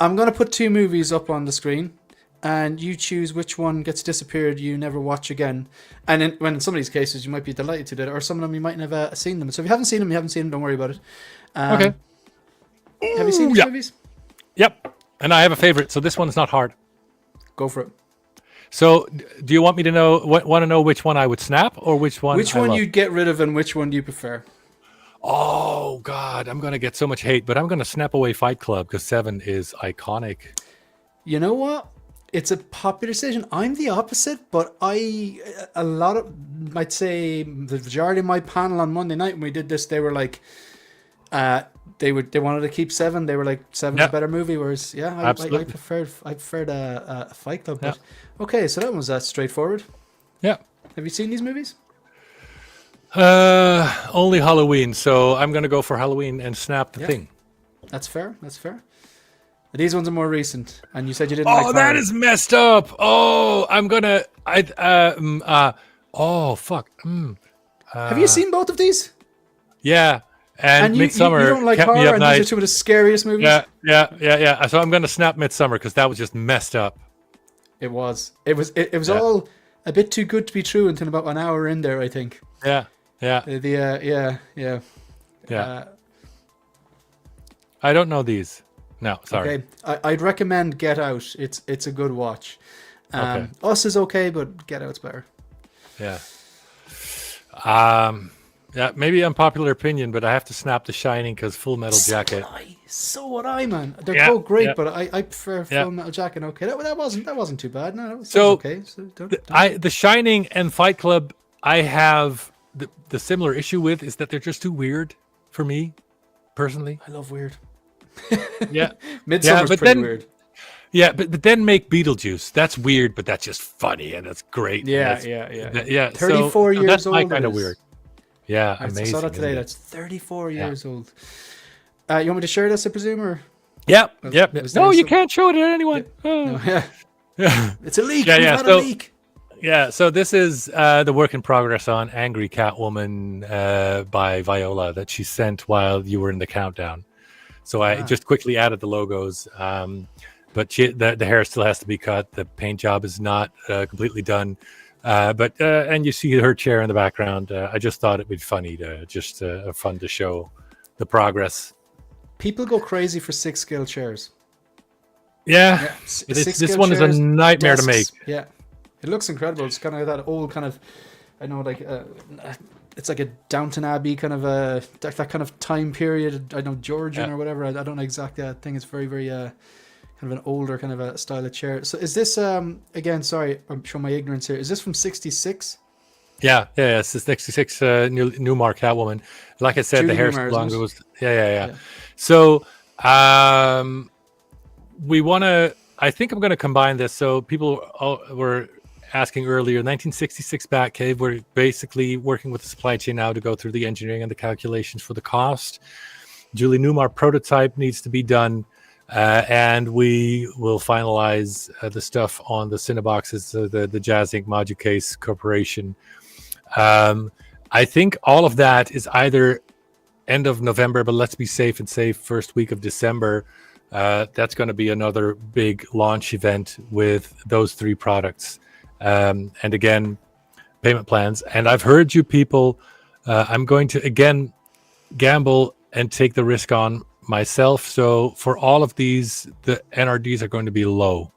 I'm gonna put 2 movies up on the screen, and you choose which one gets disappeared. You never watch again. And in some of these cases, you might be delighted to do it, or some of them you might never have seen them. So if you haven't seen them, don't worry about it. Okay. Have you seen these movies? Yep, and I have a favorite, so this one's not hard. Go for it. So, do you want me to know which one I would snap, or which one? Which one you'd get rid of, and which one do you prefer? Oh God, I'm gonna get so much hate, but I'm gonna snap away Fight Club because 7 is iconic. You know what? It's a popular decision. I'm the opposite, but might say the majority of my panel on Monday night when we did this, they were like, they wanted to keep 7. They were like 7's a better movie, whereas I preferred Fight Club. But okay, so that was straightforward. Yeah. Have you seen these movies? Only Halloween, so I'm gonna go for Halloween and snap the thing. That's fair. These ones are more recent, and you said you didn't like horror. That is messed up. Oh, I'm gonna oh fuck. Have you seen both of these? Yeah. And Midsummer you don't like kept horror, me up and night. these are 2 of the scariest movies. Yeah. So I'm going to snap Midsummer because that was just messed up. It was all a bit too good to be true until about an hour in there, I think. Yeah. I don't know these. No, sorry. Okay, I'd recommend Get Out. It's a good watch. Okay. Us is okay, but Get Out's better. Yeah. Yeah, maybe unpopular opinion, but I have to snap the Shining because Full Metal Jacket. So would I, man. They're Yeah, both great, yeah. but I prefer Yeah. Full Metal Jacket. Okay, that wasn't too bad. No, that was So, okay. So The Shining and Fight Club, I have the similar issue with is that they're just too weird for me, personally. I love weird. Yeah, Midsummer's but pretty then weird. yeah, but then make Beetlejuice. That's weird, but that's just funny and that's great. Yeah, and yeah. yeah. 34 years that's my old. kind it of is. weird. Yeah, I amazing. saw that today. isn't it? That's 34 years old. You want me to share this, I presume, or Yep. was No, there you some- can't show it to anyone. no? Oh. Yeah, it's a leak. Yeah, We've yeah, had so- a leak. Yeah, so this is the work in progress on Angry Catwoman by Viola that she sent while you were in the countdown. So I just quickly added the logos, but the hair still has to be cut. The paint job is not completely done, and you see her chair in the background. I just thought it would be funny to fun to show the progress. People go crazy for 6-scale chairs. Yeah, this one is a nightmare to make. Yeah, it looks incredible. It's kind of that old kind of, I know, like it's like a Downton Abbey kind of that kind of time period. I know Georgian or whatever. I don't know exactly. I think it's very kind of an older kind of a style of chair. So is this again? Sorry, I'm showing my ignorance here. Is this from =66? Yeah. It's the 66 Newmar Catwoman. Like I said, Judy the hair's Newmar, long. isn't it? It was yeah. So we want to. I think I'm going to combine this. So people were asking earlier, 1966 Batcave. We're basically working with the supply chain now to go through the engineering and the calculations for the cost. Julie Newmar prototype needs to be done, and we will finalize the stuff on the Cinnaboxes, the Jazzinc Module Case Corporation. I think all of that is either end of November, but let's be safe and say first week of December. That's going to be another big launch event with those 3 products. And again, payment plans. And I've heard you people, I'm going to again gamble and take the risk on myself. So for all of these, the NRDs are going to be low.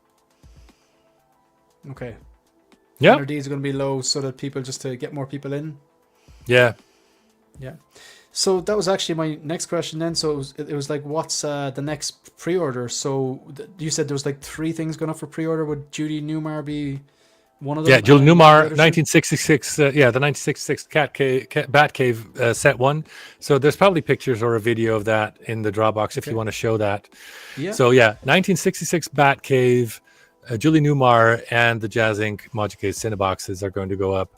Okay. Yeah. NRDs are going to be low so that people, just to get more people in. Yeah. So that was actually my next question then. So it was like, what's the next pre-order? So you said there was like 3 things going up for pre-order. Would Judy Newmar be one of them? Yeah, Julie Newmar, the other 1966. The 1966 Batcave set 1. So there's probably pictures or a video of that in the Dropbox if you want to show that. Yeah. So 1966 Batcave, Julie Newmar, and the Jazzinc Module Case Cinnaboxes are going to go up.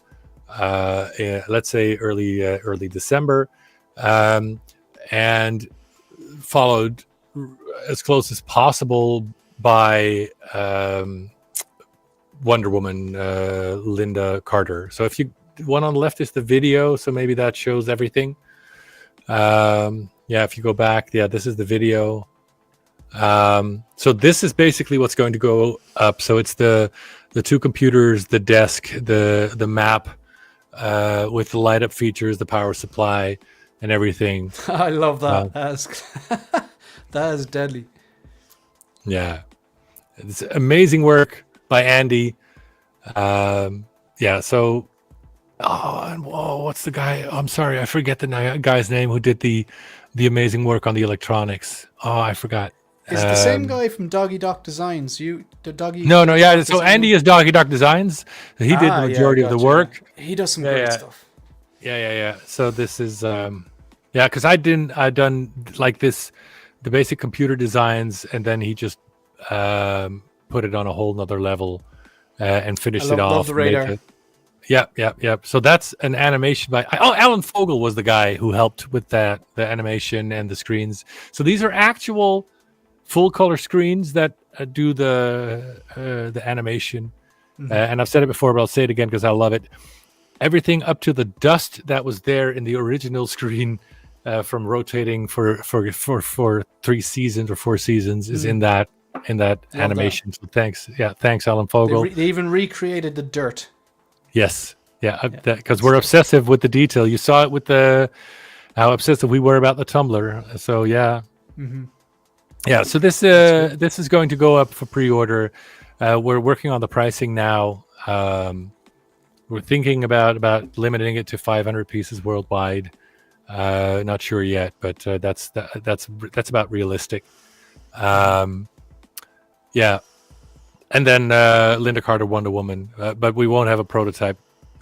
Let's say early December, and followed as close as possible by Wonder Woman, Linda Carter. So if you one on the left is the video, so maybe that shows everything. If you go back, this is the video. So this is basically what's going to go up. So it's the 2 computers, the desk, the map, with the light up features, the power supply, and everything. I love that. That is deadly. Yeah, it's amazing work by Andy. So, what's the guy? I'm sorry, I forget the guy's name who did the amazing work on the electronics. Oh, I forgot. Is it the same guy from Doggy Dock Designs? The Doggy? No. So Andy is Doggy Dock Designs. He did the majority of the work. He does some great stuff. Yeah. So this is because I done like this, the basic computer designs, and then he just put it on a whole nother level and finished it off. Love the radar. Yep. So that's an animation by Alan Fogel was the guy who helped with that, the animation and the screens. So these are actual full color screens that do the animation. And I've said it before, but I'll say it again because I love it. Everything up to the dust that was there in the original screen from rotating for 3 seasons or 4 seasons is in that animation. So thanks Alan Fogel. They even recreated the dirt. Yes, because we're obsessive with the detail. You saw it with how obsessive we were about the Tumbler. So so this is going to go up for pre-order. We're working on the pricing now. We're thinking about limiting it to 500 pieces worldwide. Not sure yet, but that's about realistic. Yeah, and then Linda Carter Wonder Woman, but we won't have a prototype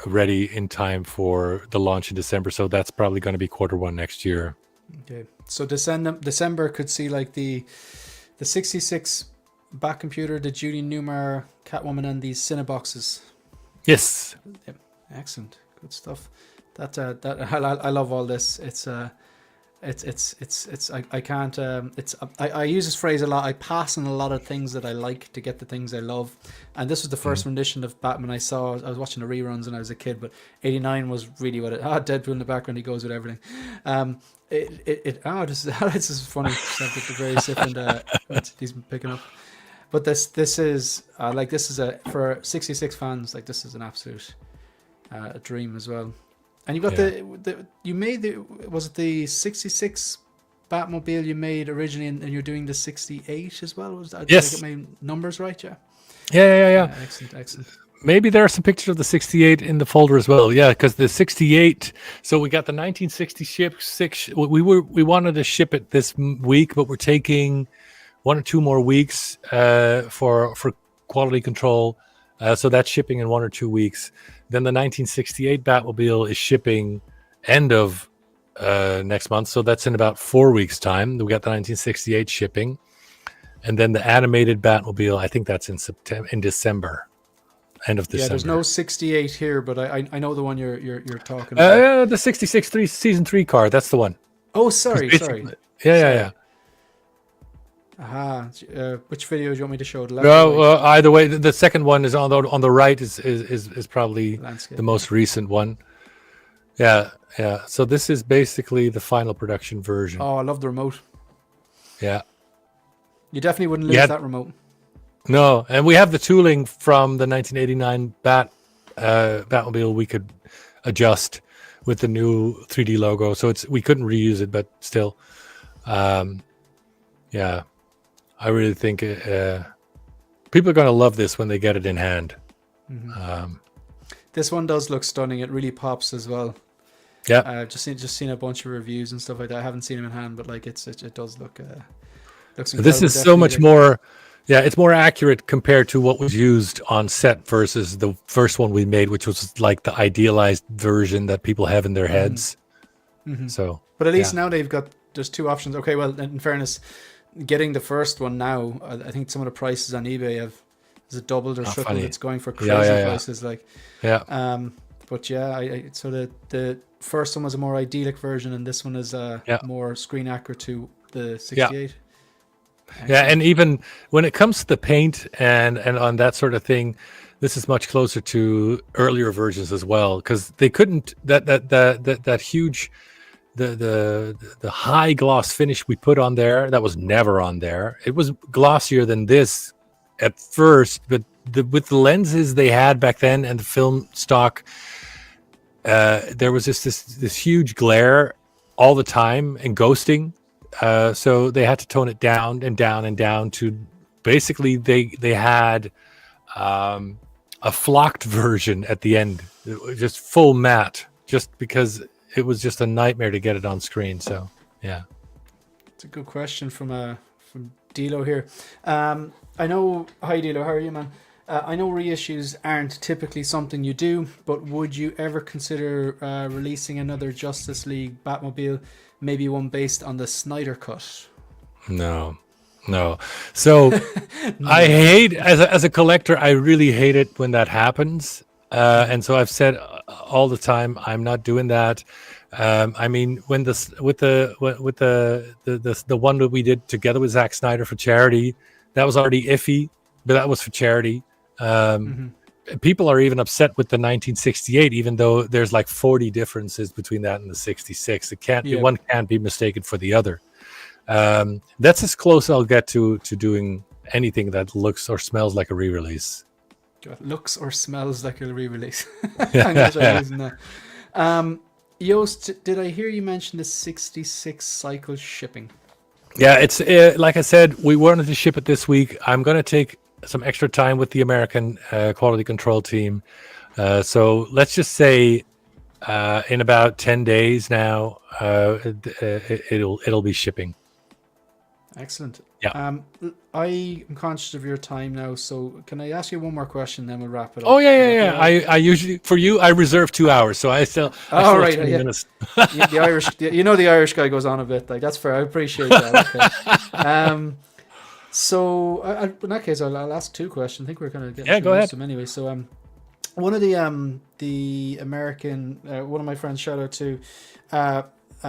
ready in time for the launch in December, so that's probably going to be Q1 next year. Okay, so December could see like the 66 Bat computer, the Judy Newmar Catwoman, and these Cinnaboxes. Yes. Yep. Excellent, good stuff. That I love all this. I use this phrase a lot. I pass on a lot of things that I like to get the things I love, and this was the first rendition of Batman I saw. I was watching the reruns when I was a kid, but '89 was really what it. Deadpool in the background, he goes with everything. This is funny. It's the various different he's been picking up, but this is for 66 fans, like this is an absolute dream as well. And you got you made was it the 66 Batmobile you made originally, and you're doing the 68 as well? Was that, yes. Did I get my numbers right? Yeah. Yeah. Excellent. Maybe there are some pictures of the 68 in the folder as well. Yeah, because the 68. So we got the 1960 six. We wanted to ship it this week, but we're taking 1 or 2 more weeks for quality control. So that's shipping in 1 or 2 weeks. Then the 1968 Batmobile is shipping end of next month. So that's in about 4 weeks' time. We got the 1968 shipping. And then the animated Batmobile, I think that's in December. End of December. Yeah, there's no 68 here, but I know the one you're talking about. The 66 season 3 car, that's the one. Oh, sorry. Yeah. Aha. Which video do you want me to show? The left No, either way, the second one is on the right is probably Landscape, the most recent one. Yeah. So this is basically the final production version. Oh, I love the remote. Yeah. You definitely wouldn't lose that remote. No, and we have the tooling from the 1989 Batmobile we could adjust with the new 3D logo. So we couldn't reuse it, but still, yeah. I really think people are going to love this when they get it in hand. Mm-hmm. This one does look stunning. It really pops as well. Yeah. I've just seen a bunch of reviews and stuff like that. I haven't seen them in hand, but like it does look. Looks this is so much more. Yeah, it's more accurate compared to what was used on set versus the first one we made, which was like the idealized version that people have in their heads. Mm-hmm. So, but at least now there's 2 options. Okay, well, in fairness, getting the first one now, I think some of the prices on eBay is it doubled or tripled. Funny. It's going for crazy prices. Like, but so the first one was a more idyllic version, and this one is more screen accurate to the 68. Yeah, and even when it comes to the paint and on that sort of thing, this is much closer to earlier versions as well, because they couldn't that huge the high gloss finish we put on there, that was never on there. It was glossier than this at first, but with the lenses they had back then and the film stock, there was just this huge glare all the time and ghosting. So they had to tone it down and down and down to basically they had a flocked version at the end, just full matte, just because it was just a nightmare to get it on screen. So yeah, it's a good question from Dilo here. I know. Hi Dilo, how are you, man? I know reissues aren't typically something you do, but would you ever consider releasing another Justice League Batmobile? Maybe one based on the Snyder Cut. No. So I hate as a collector. I really hate it when that happens, and so I've said all the time I'm not doing that. I mean, when with the one that we did together with Zack Snyder for charity, that was already iffy, but that was for charity. People are even upset with the 1968, even though there's like 40 differences between that and the 66. One can't be mistaken for the other. That's as close I'll get to doing anything that looks or smells like a re-release. Looks or smells like a re-release. I'm gonna try using that. Joost, did I hear you mention the 66 cycle shipping? Yeah, it's like I said, we wanted to ship it this week. I'm going to take some extra time with the American quality control team. So let's just say in about 10 days now, it'll be shipping. Excellent. Yeah. I am conscious of your time now, so can I ask you one more question? Then we'll wrap it up. Oh yeah. I usually, for you, I reserve 2 hours, so I still have right. 20 Yeah. minutes. The Irish, the Irish guy goes on a bit. Like that's fair. I appreciate that. Okay. So in that case, I'll ask 2 questions. I think we're kind of getting go ahead. them anyway. So one of the American one of my friends, shout out to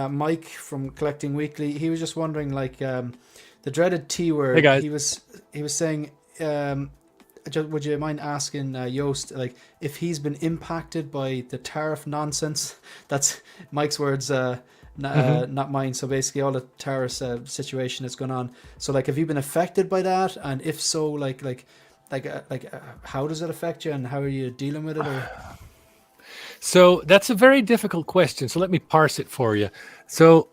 Mike from Collecting Weekly. He was just wondering, like, the dreaded T word. Hey guys. He was saying, would you mind asking Joost, like, if he's been impacted by the tariff nonsense? That's Mike's words, not mine. So basically, all the tariff situation that's going on. So, like, have you been affected by that? And if so, like, how does it affect you, and how are you dealing with it? Or? So that's a very difficult question. So let me parse it for you. So,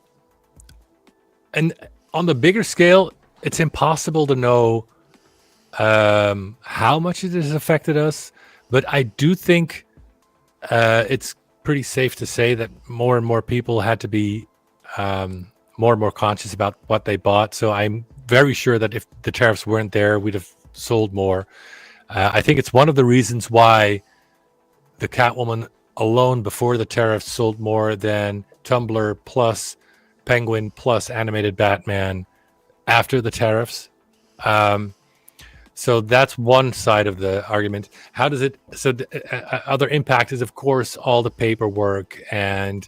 and on the bigger scale, it's impossible to know how much it has affected us. But I do think it's pretty safe to say that more and more people had to be more and more conscious about what they bought. So I'm very sure that if the tariffs weren't there, we'd have sold more. I think it's one of the reasons why the Catwoman alone before the tariffs sold more than Tumbler plus Penguin plus animated Batman after the tariffs. So that's one side of the argument. How does it? So the other impact is, of course, all the paperwork and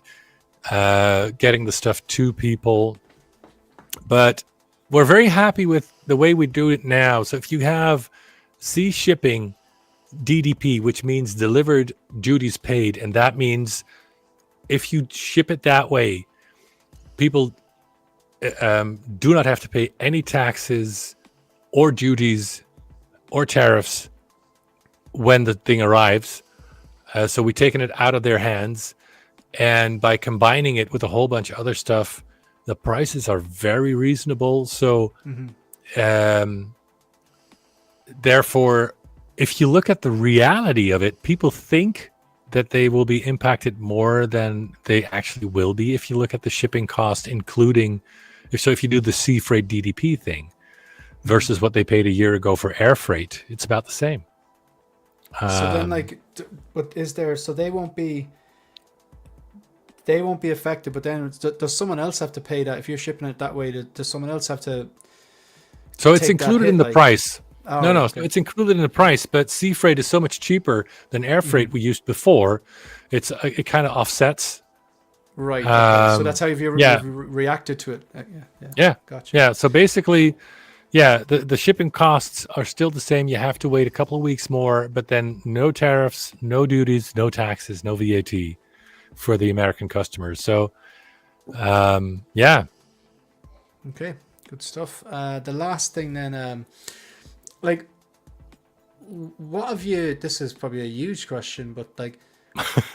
getting the stuff to people. But we're very happy with the way we do it now. So if you have C shipping DDP, which means delivered duties paid, and that means if you ship it that way, people do not have to pay any taxes or duties or tariffs when the thing arrives. So we've taken it out of their hands, and by combining it with a whole bunch of other stuff, the prices are very reasonable. So therefore, if you look at the reality of it, people think that they will be impacted more than they actually will be if you look at the shipping cost, including if you do the sea freight DDP thing versus what they paid a year ago for air freight, it's about the same. So then, like, but is there? So they won't be affected. But then, does someone else have to pay that if you're shipping it that way? Does someone else have to? So it's included in the price. Oh, no, okay. so it's included in the price, but sea freight is so much cheaper than air freight we used before. It kind of offsets. Right. Okay. So that's how you've reacted to it. Yeah. Gotcha. Yeah. So basically, the shipping costs are still the same. You have to wait a couple of weeks more, but then no tariffs, no duties, no taxes, no VAT for the American customers. So, yeah. Okay. Good stuff. The last thing then, like, what have you? This is probably a huge question, but like,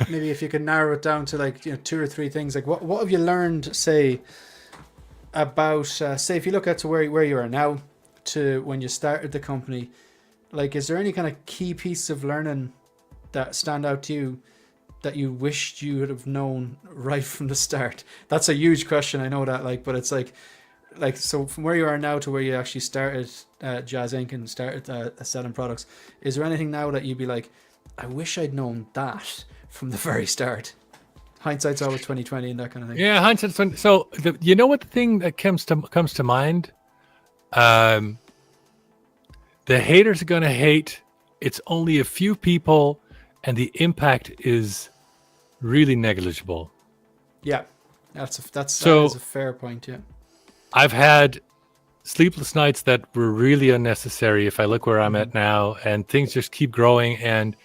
maybe if you could narrow it down to like 2 or 3 things, like what have you learned, say, about say if you look at to where you are now to when you started the company, like, is there any kind of key piece of learning that stand out to you that you wished you would have known right from the start? That's a huge question, I know that, like, but it's like so from where you are now to where you actually started Jazzinc and started selling products, is there anything now that you'd be like, I wish I'd known that from the very start? Hindsight's always 20/20 and that kind of thing. Yeah, hindsight's 20. So you know what the thing that comes to mind? The haters are going to hate. It's only a few people, and the impact is really negligible. Yeah, that is a fair point. Yeah. I've had sleepless nights that were really unnecessary if I look where I'm at now, and things just keep growing, and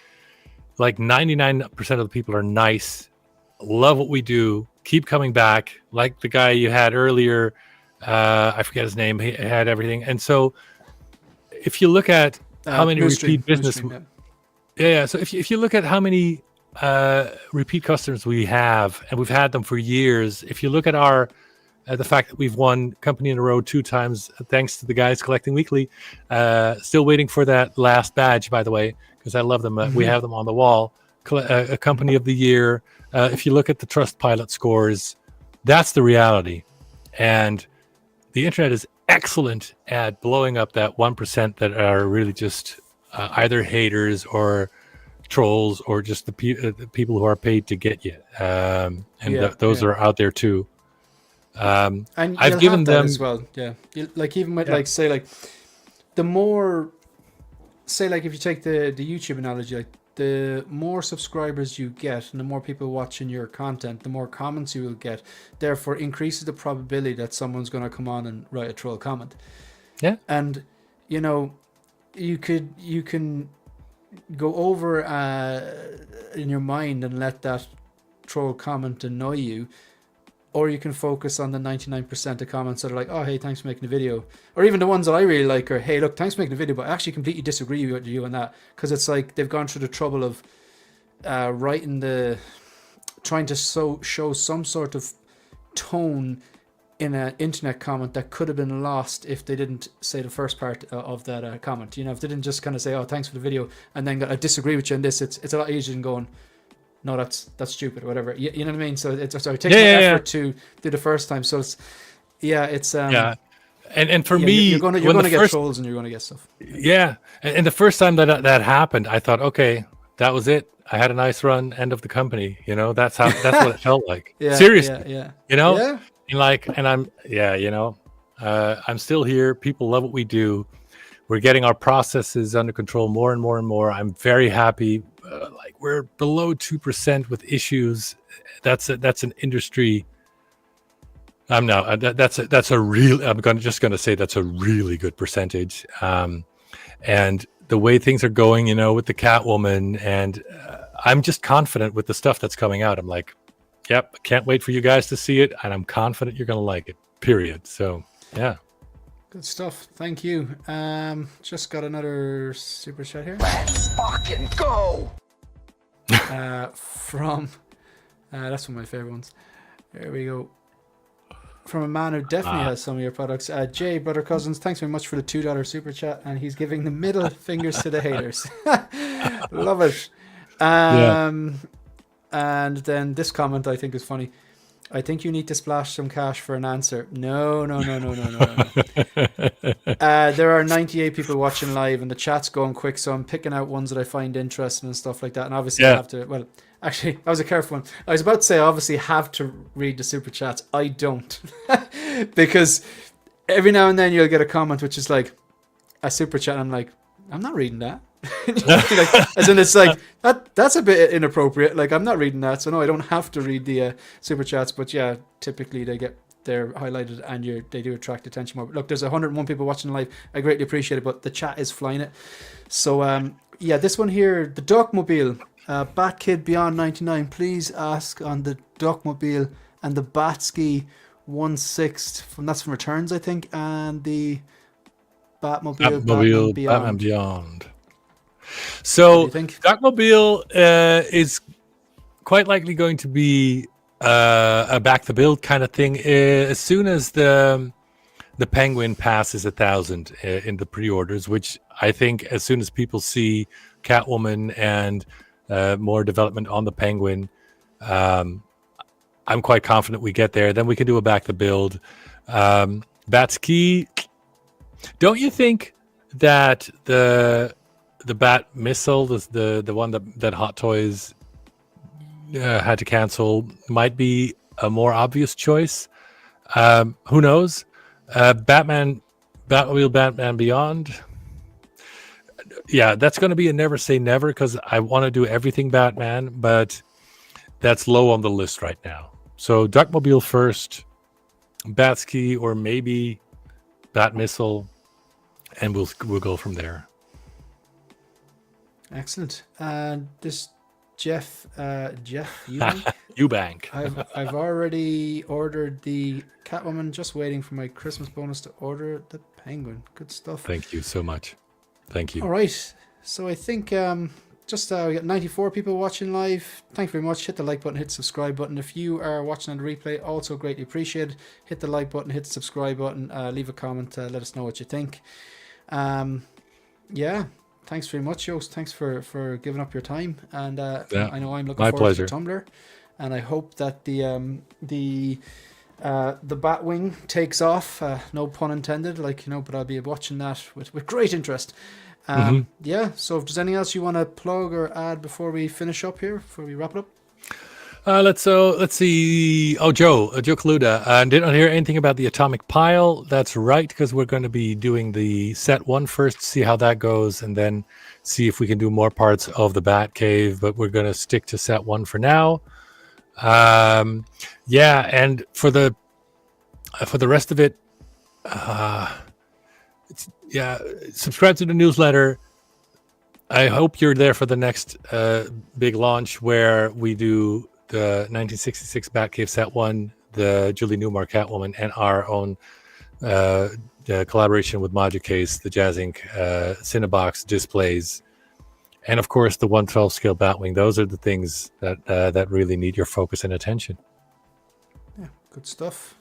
like 99% of the people are nice, love what we do, keep coming back, like the guy you had earlier, I forget his name, he had everything. And so if you look at how many repeat business so if you look at how many repeat customers we have, and we've had them for years, if you look at our The fact that we've won company in a row 2 times, thanks to the guys collecting weekly. Still waiting for that last badge, by the way, because I love them. We have them on the wall. A company of the year. If you look at the Trustpilot scores, that's the reality. And the internet is excellent at blowing up that 1% that are really just either haters or trolls or just the people who are paid to get you. Those are out there too. And I've given have that them as well. Yeah. Even with the more, say like if you take the YouTube analogy, like the more subscribers you get and the more people watching your content, the more comments you will get. Therefore, increases the probability that someone's going to come on and write a troll comment. Yeah. And you can go over in your mind and let that troll comment annoy you. Or you can focus on the 99% of comments that are like, oh, hey, thanks for making the video. Or even the ones that I really like are, hey, look, thanks for making the video, but I actually completely disagree with you on that. Because it's like they've gone through the trouble of trying to show some sort of tone in an internet comment that could have been lost if they didn't say the first part of that comment. If they didn't just kind of say, oh, thanks for the video, and then I disagree with you on this, it's a lot easier than going, no, that's stupid or whatever. You know what I mean? So it's taking effort to do the first time. So it's and for me, you're going to get trolls and you're going to get stuff. Yeah, and the first time that happened, I thought, okay, that was it. I had a nice run. End of the company. That's what it felt like. Seriously. I'm still here. People love what we do. We're getting our processes under control more and more and more. I'm very happy. We're below 2% with issues. That's an industry. I'm just going to say that's a really good percentage. And the way things are going, with the Catwoman, and I'm just confident with the stuff that's coming out. I'm like, yep, can't wait for you guys to see it, and I'm confident you're going to like it. Period. So, yeah. Good stuff. Thank you. Just got another super chat here. Let's fucking go. From that's one of my favorite ones. There we go. From a man who definitely has some of your products. Jay, brother cousins, thanks very much for the $2 super chat, and he's giving the middle fingers to the haters. Love it. And then this comment I think is funny. I think you need to splash some cash for an answer. No. There are 98 people watching live and the chat's going quick, so I'm picking out ones that I find interesting and stuff like that. And obviously I have to, well, actually, that was a careful one. I was about to say I obviously have to read the super chats. I don't. Because every now and then you'll get a comment which is like a super chat and I'm like, I'm not reading that. As in it's like that's a bit inappropriate. Like I'm not reading that, so no, I don't have to read the super chats. But yeah, typically they're highlighted and they do attract attention more. But look, there's 101 people watching live. I greatly appreciate it, but the chat is flying it. So this one here, the Duckmobile, Bat Kid Beyond 99. Please ask on the Duckmobile and the Batski 1/6 that's from Returns, I think, and the Batmobile Batman Beyond. So Batmobile is quite likely going to be a back the build kind of thing as soon as the Penguin passes 1,000 in the pre-orders, which I think as soon as people see Catwoman and more development on the Penguin, I'm quite confident we get there. Then we can do a back the build. Batski, don't you think that the Bat Missile, the one that Hot Toys had to cancel, might be a more obvious choice? Who knows? Batmobile Batman Beyond. Yeah, that's going to be a never say never because I want to do everything Batman, but that's low on the list right now. So Duckmobile first, Batski, or maybe Bat Missile, and we'll go from there. Excellent. This Jeff Eubank. Eubank. I've already ordered the Catwoman. Just waiting for my Christmas bonus to order the Penguin. Good stuff. Thank you so much. Thank you. All right. So I think just we got 94 people watching live. Thank you very much. Hit the like button, hit the subscribe button. If you are watching on the replay, also greatly appreciated. Hit the like button, hit the subscribe button, leave a comment, let us know what you think. Yeah, thanks very much, Joost. Thanks for giving up your time. And I know I'm looking forward to the Tumbler, and I hope that the Batwing takes off. No pun intended, but I'll be watching that with great interest. Yeah, so if there's anything else you want to plug or add before we finish up here, before we wrap it up? Let's see. Oh, Joe Kaluda. Didn't hear anything about the atomic pile. That's right, because we're going to be doing the set 1 first, see how that goes, and then see if we can do more parts of the Bat Cave. But we're going to stick to set 1 for now. Yeah, and for the rest of it, subscribe to the newsletter. I hope you're there for the next big launch where we do the 1966 Batcave Set 1, the Julie Newmar Catwoman, and our own collaboration with Case, the Jazzinc Cinnabox displays, and of course the 112 scale Batwing. Those are the things that really need your focus and attention. Yeah, good stuff.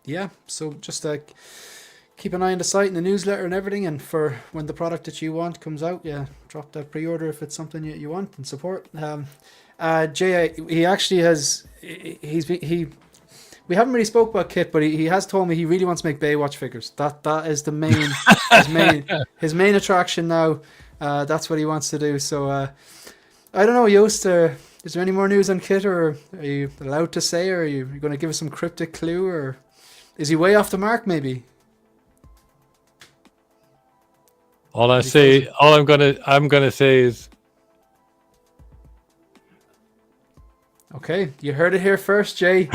Yeah, so just keep an eye on the site and the newsletter and everything, and for when the product that you want comes out, drop that pre-order if it's something you want and support. Jay, he actually has, we haven't really spoke about Kit, but he has told me he really wants to make Baywatch figures. That is the main his main attraction now. That's what he wants to do. So I don't know, Joost, is there any more news on Kit, or are you allowed to say, or are you going to give us some cryptic clue, or is he way off the mark maybe? All I'm gonna say is, okay, you heard it here first, Jay.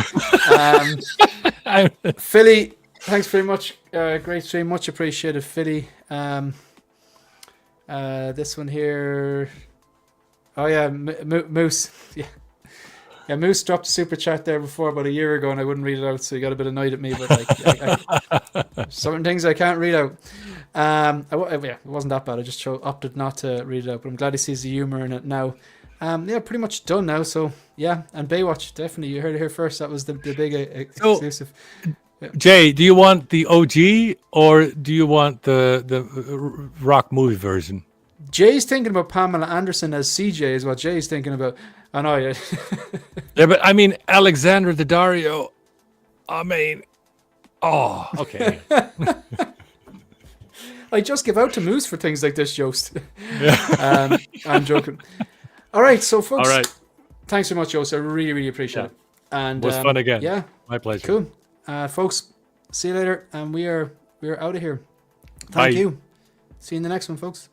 Philly, thanks very much. Great stream, much appreciated, Philly. This one here. Oh yeah, Moose. Yeah, Moose dropped a super chat there before about a year ago, and I wouldn't read it out, so he got a bit annoyed at me. But certain things I can't read out. It wasn't that bad. I just opted not to read it out. But I'm glad he sees the humor in it now. Pretty much done now. So yeah, and Baywatch, definitely. You heard it here first. That was the big exclusive. Yeah. Jay, do you want the OG or do you want the rock movie version? Jay's thinking about Pamela Anderson as CJ is what Jay's thinking about. I know. Yeah. Yeah, but I mean Alexandra Daddario. I mean, oh, okay. I just give out to Moose for things like this, Joost. Yeah. I'm joking. All right, so folks. All right. Thanks so much, Joost. I really, really appreciate it. And it was fun again. Yeah, my pleasure. Cool, folks. See you later, and we are out of here. Thank you. See you in the next one, folks.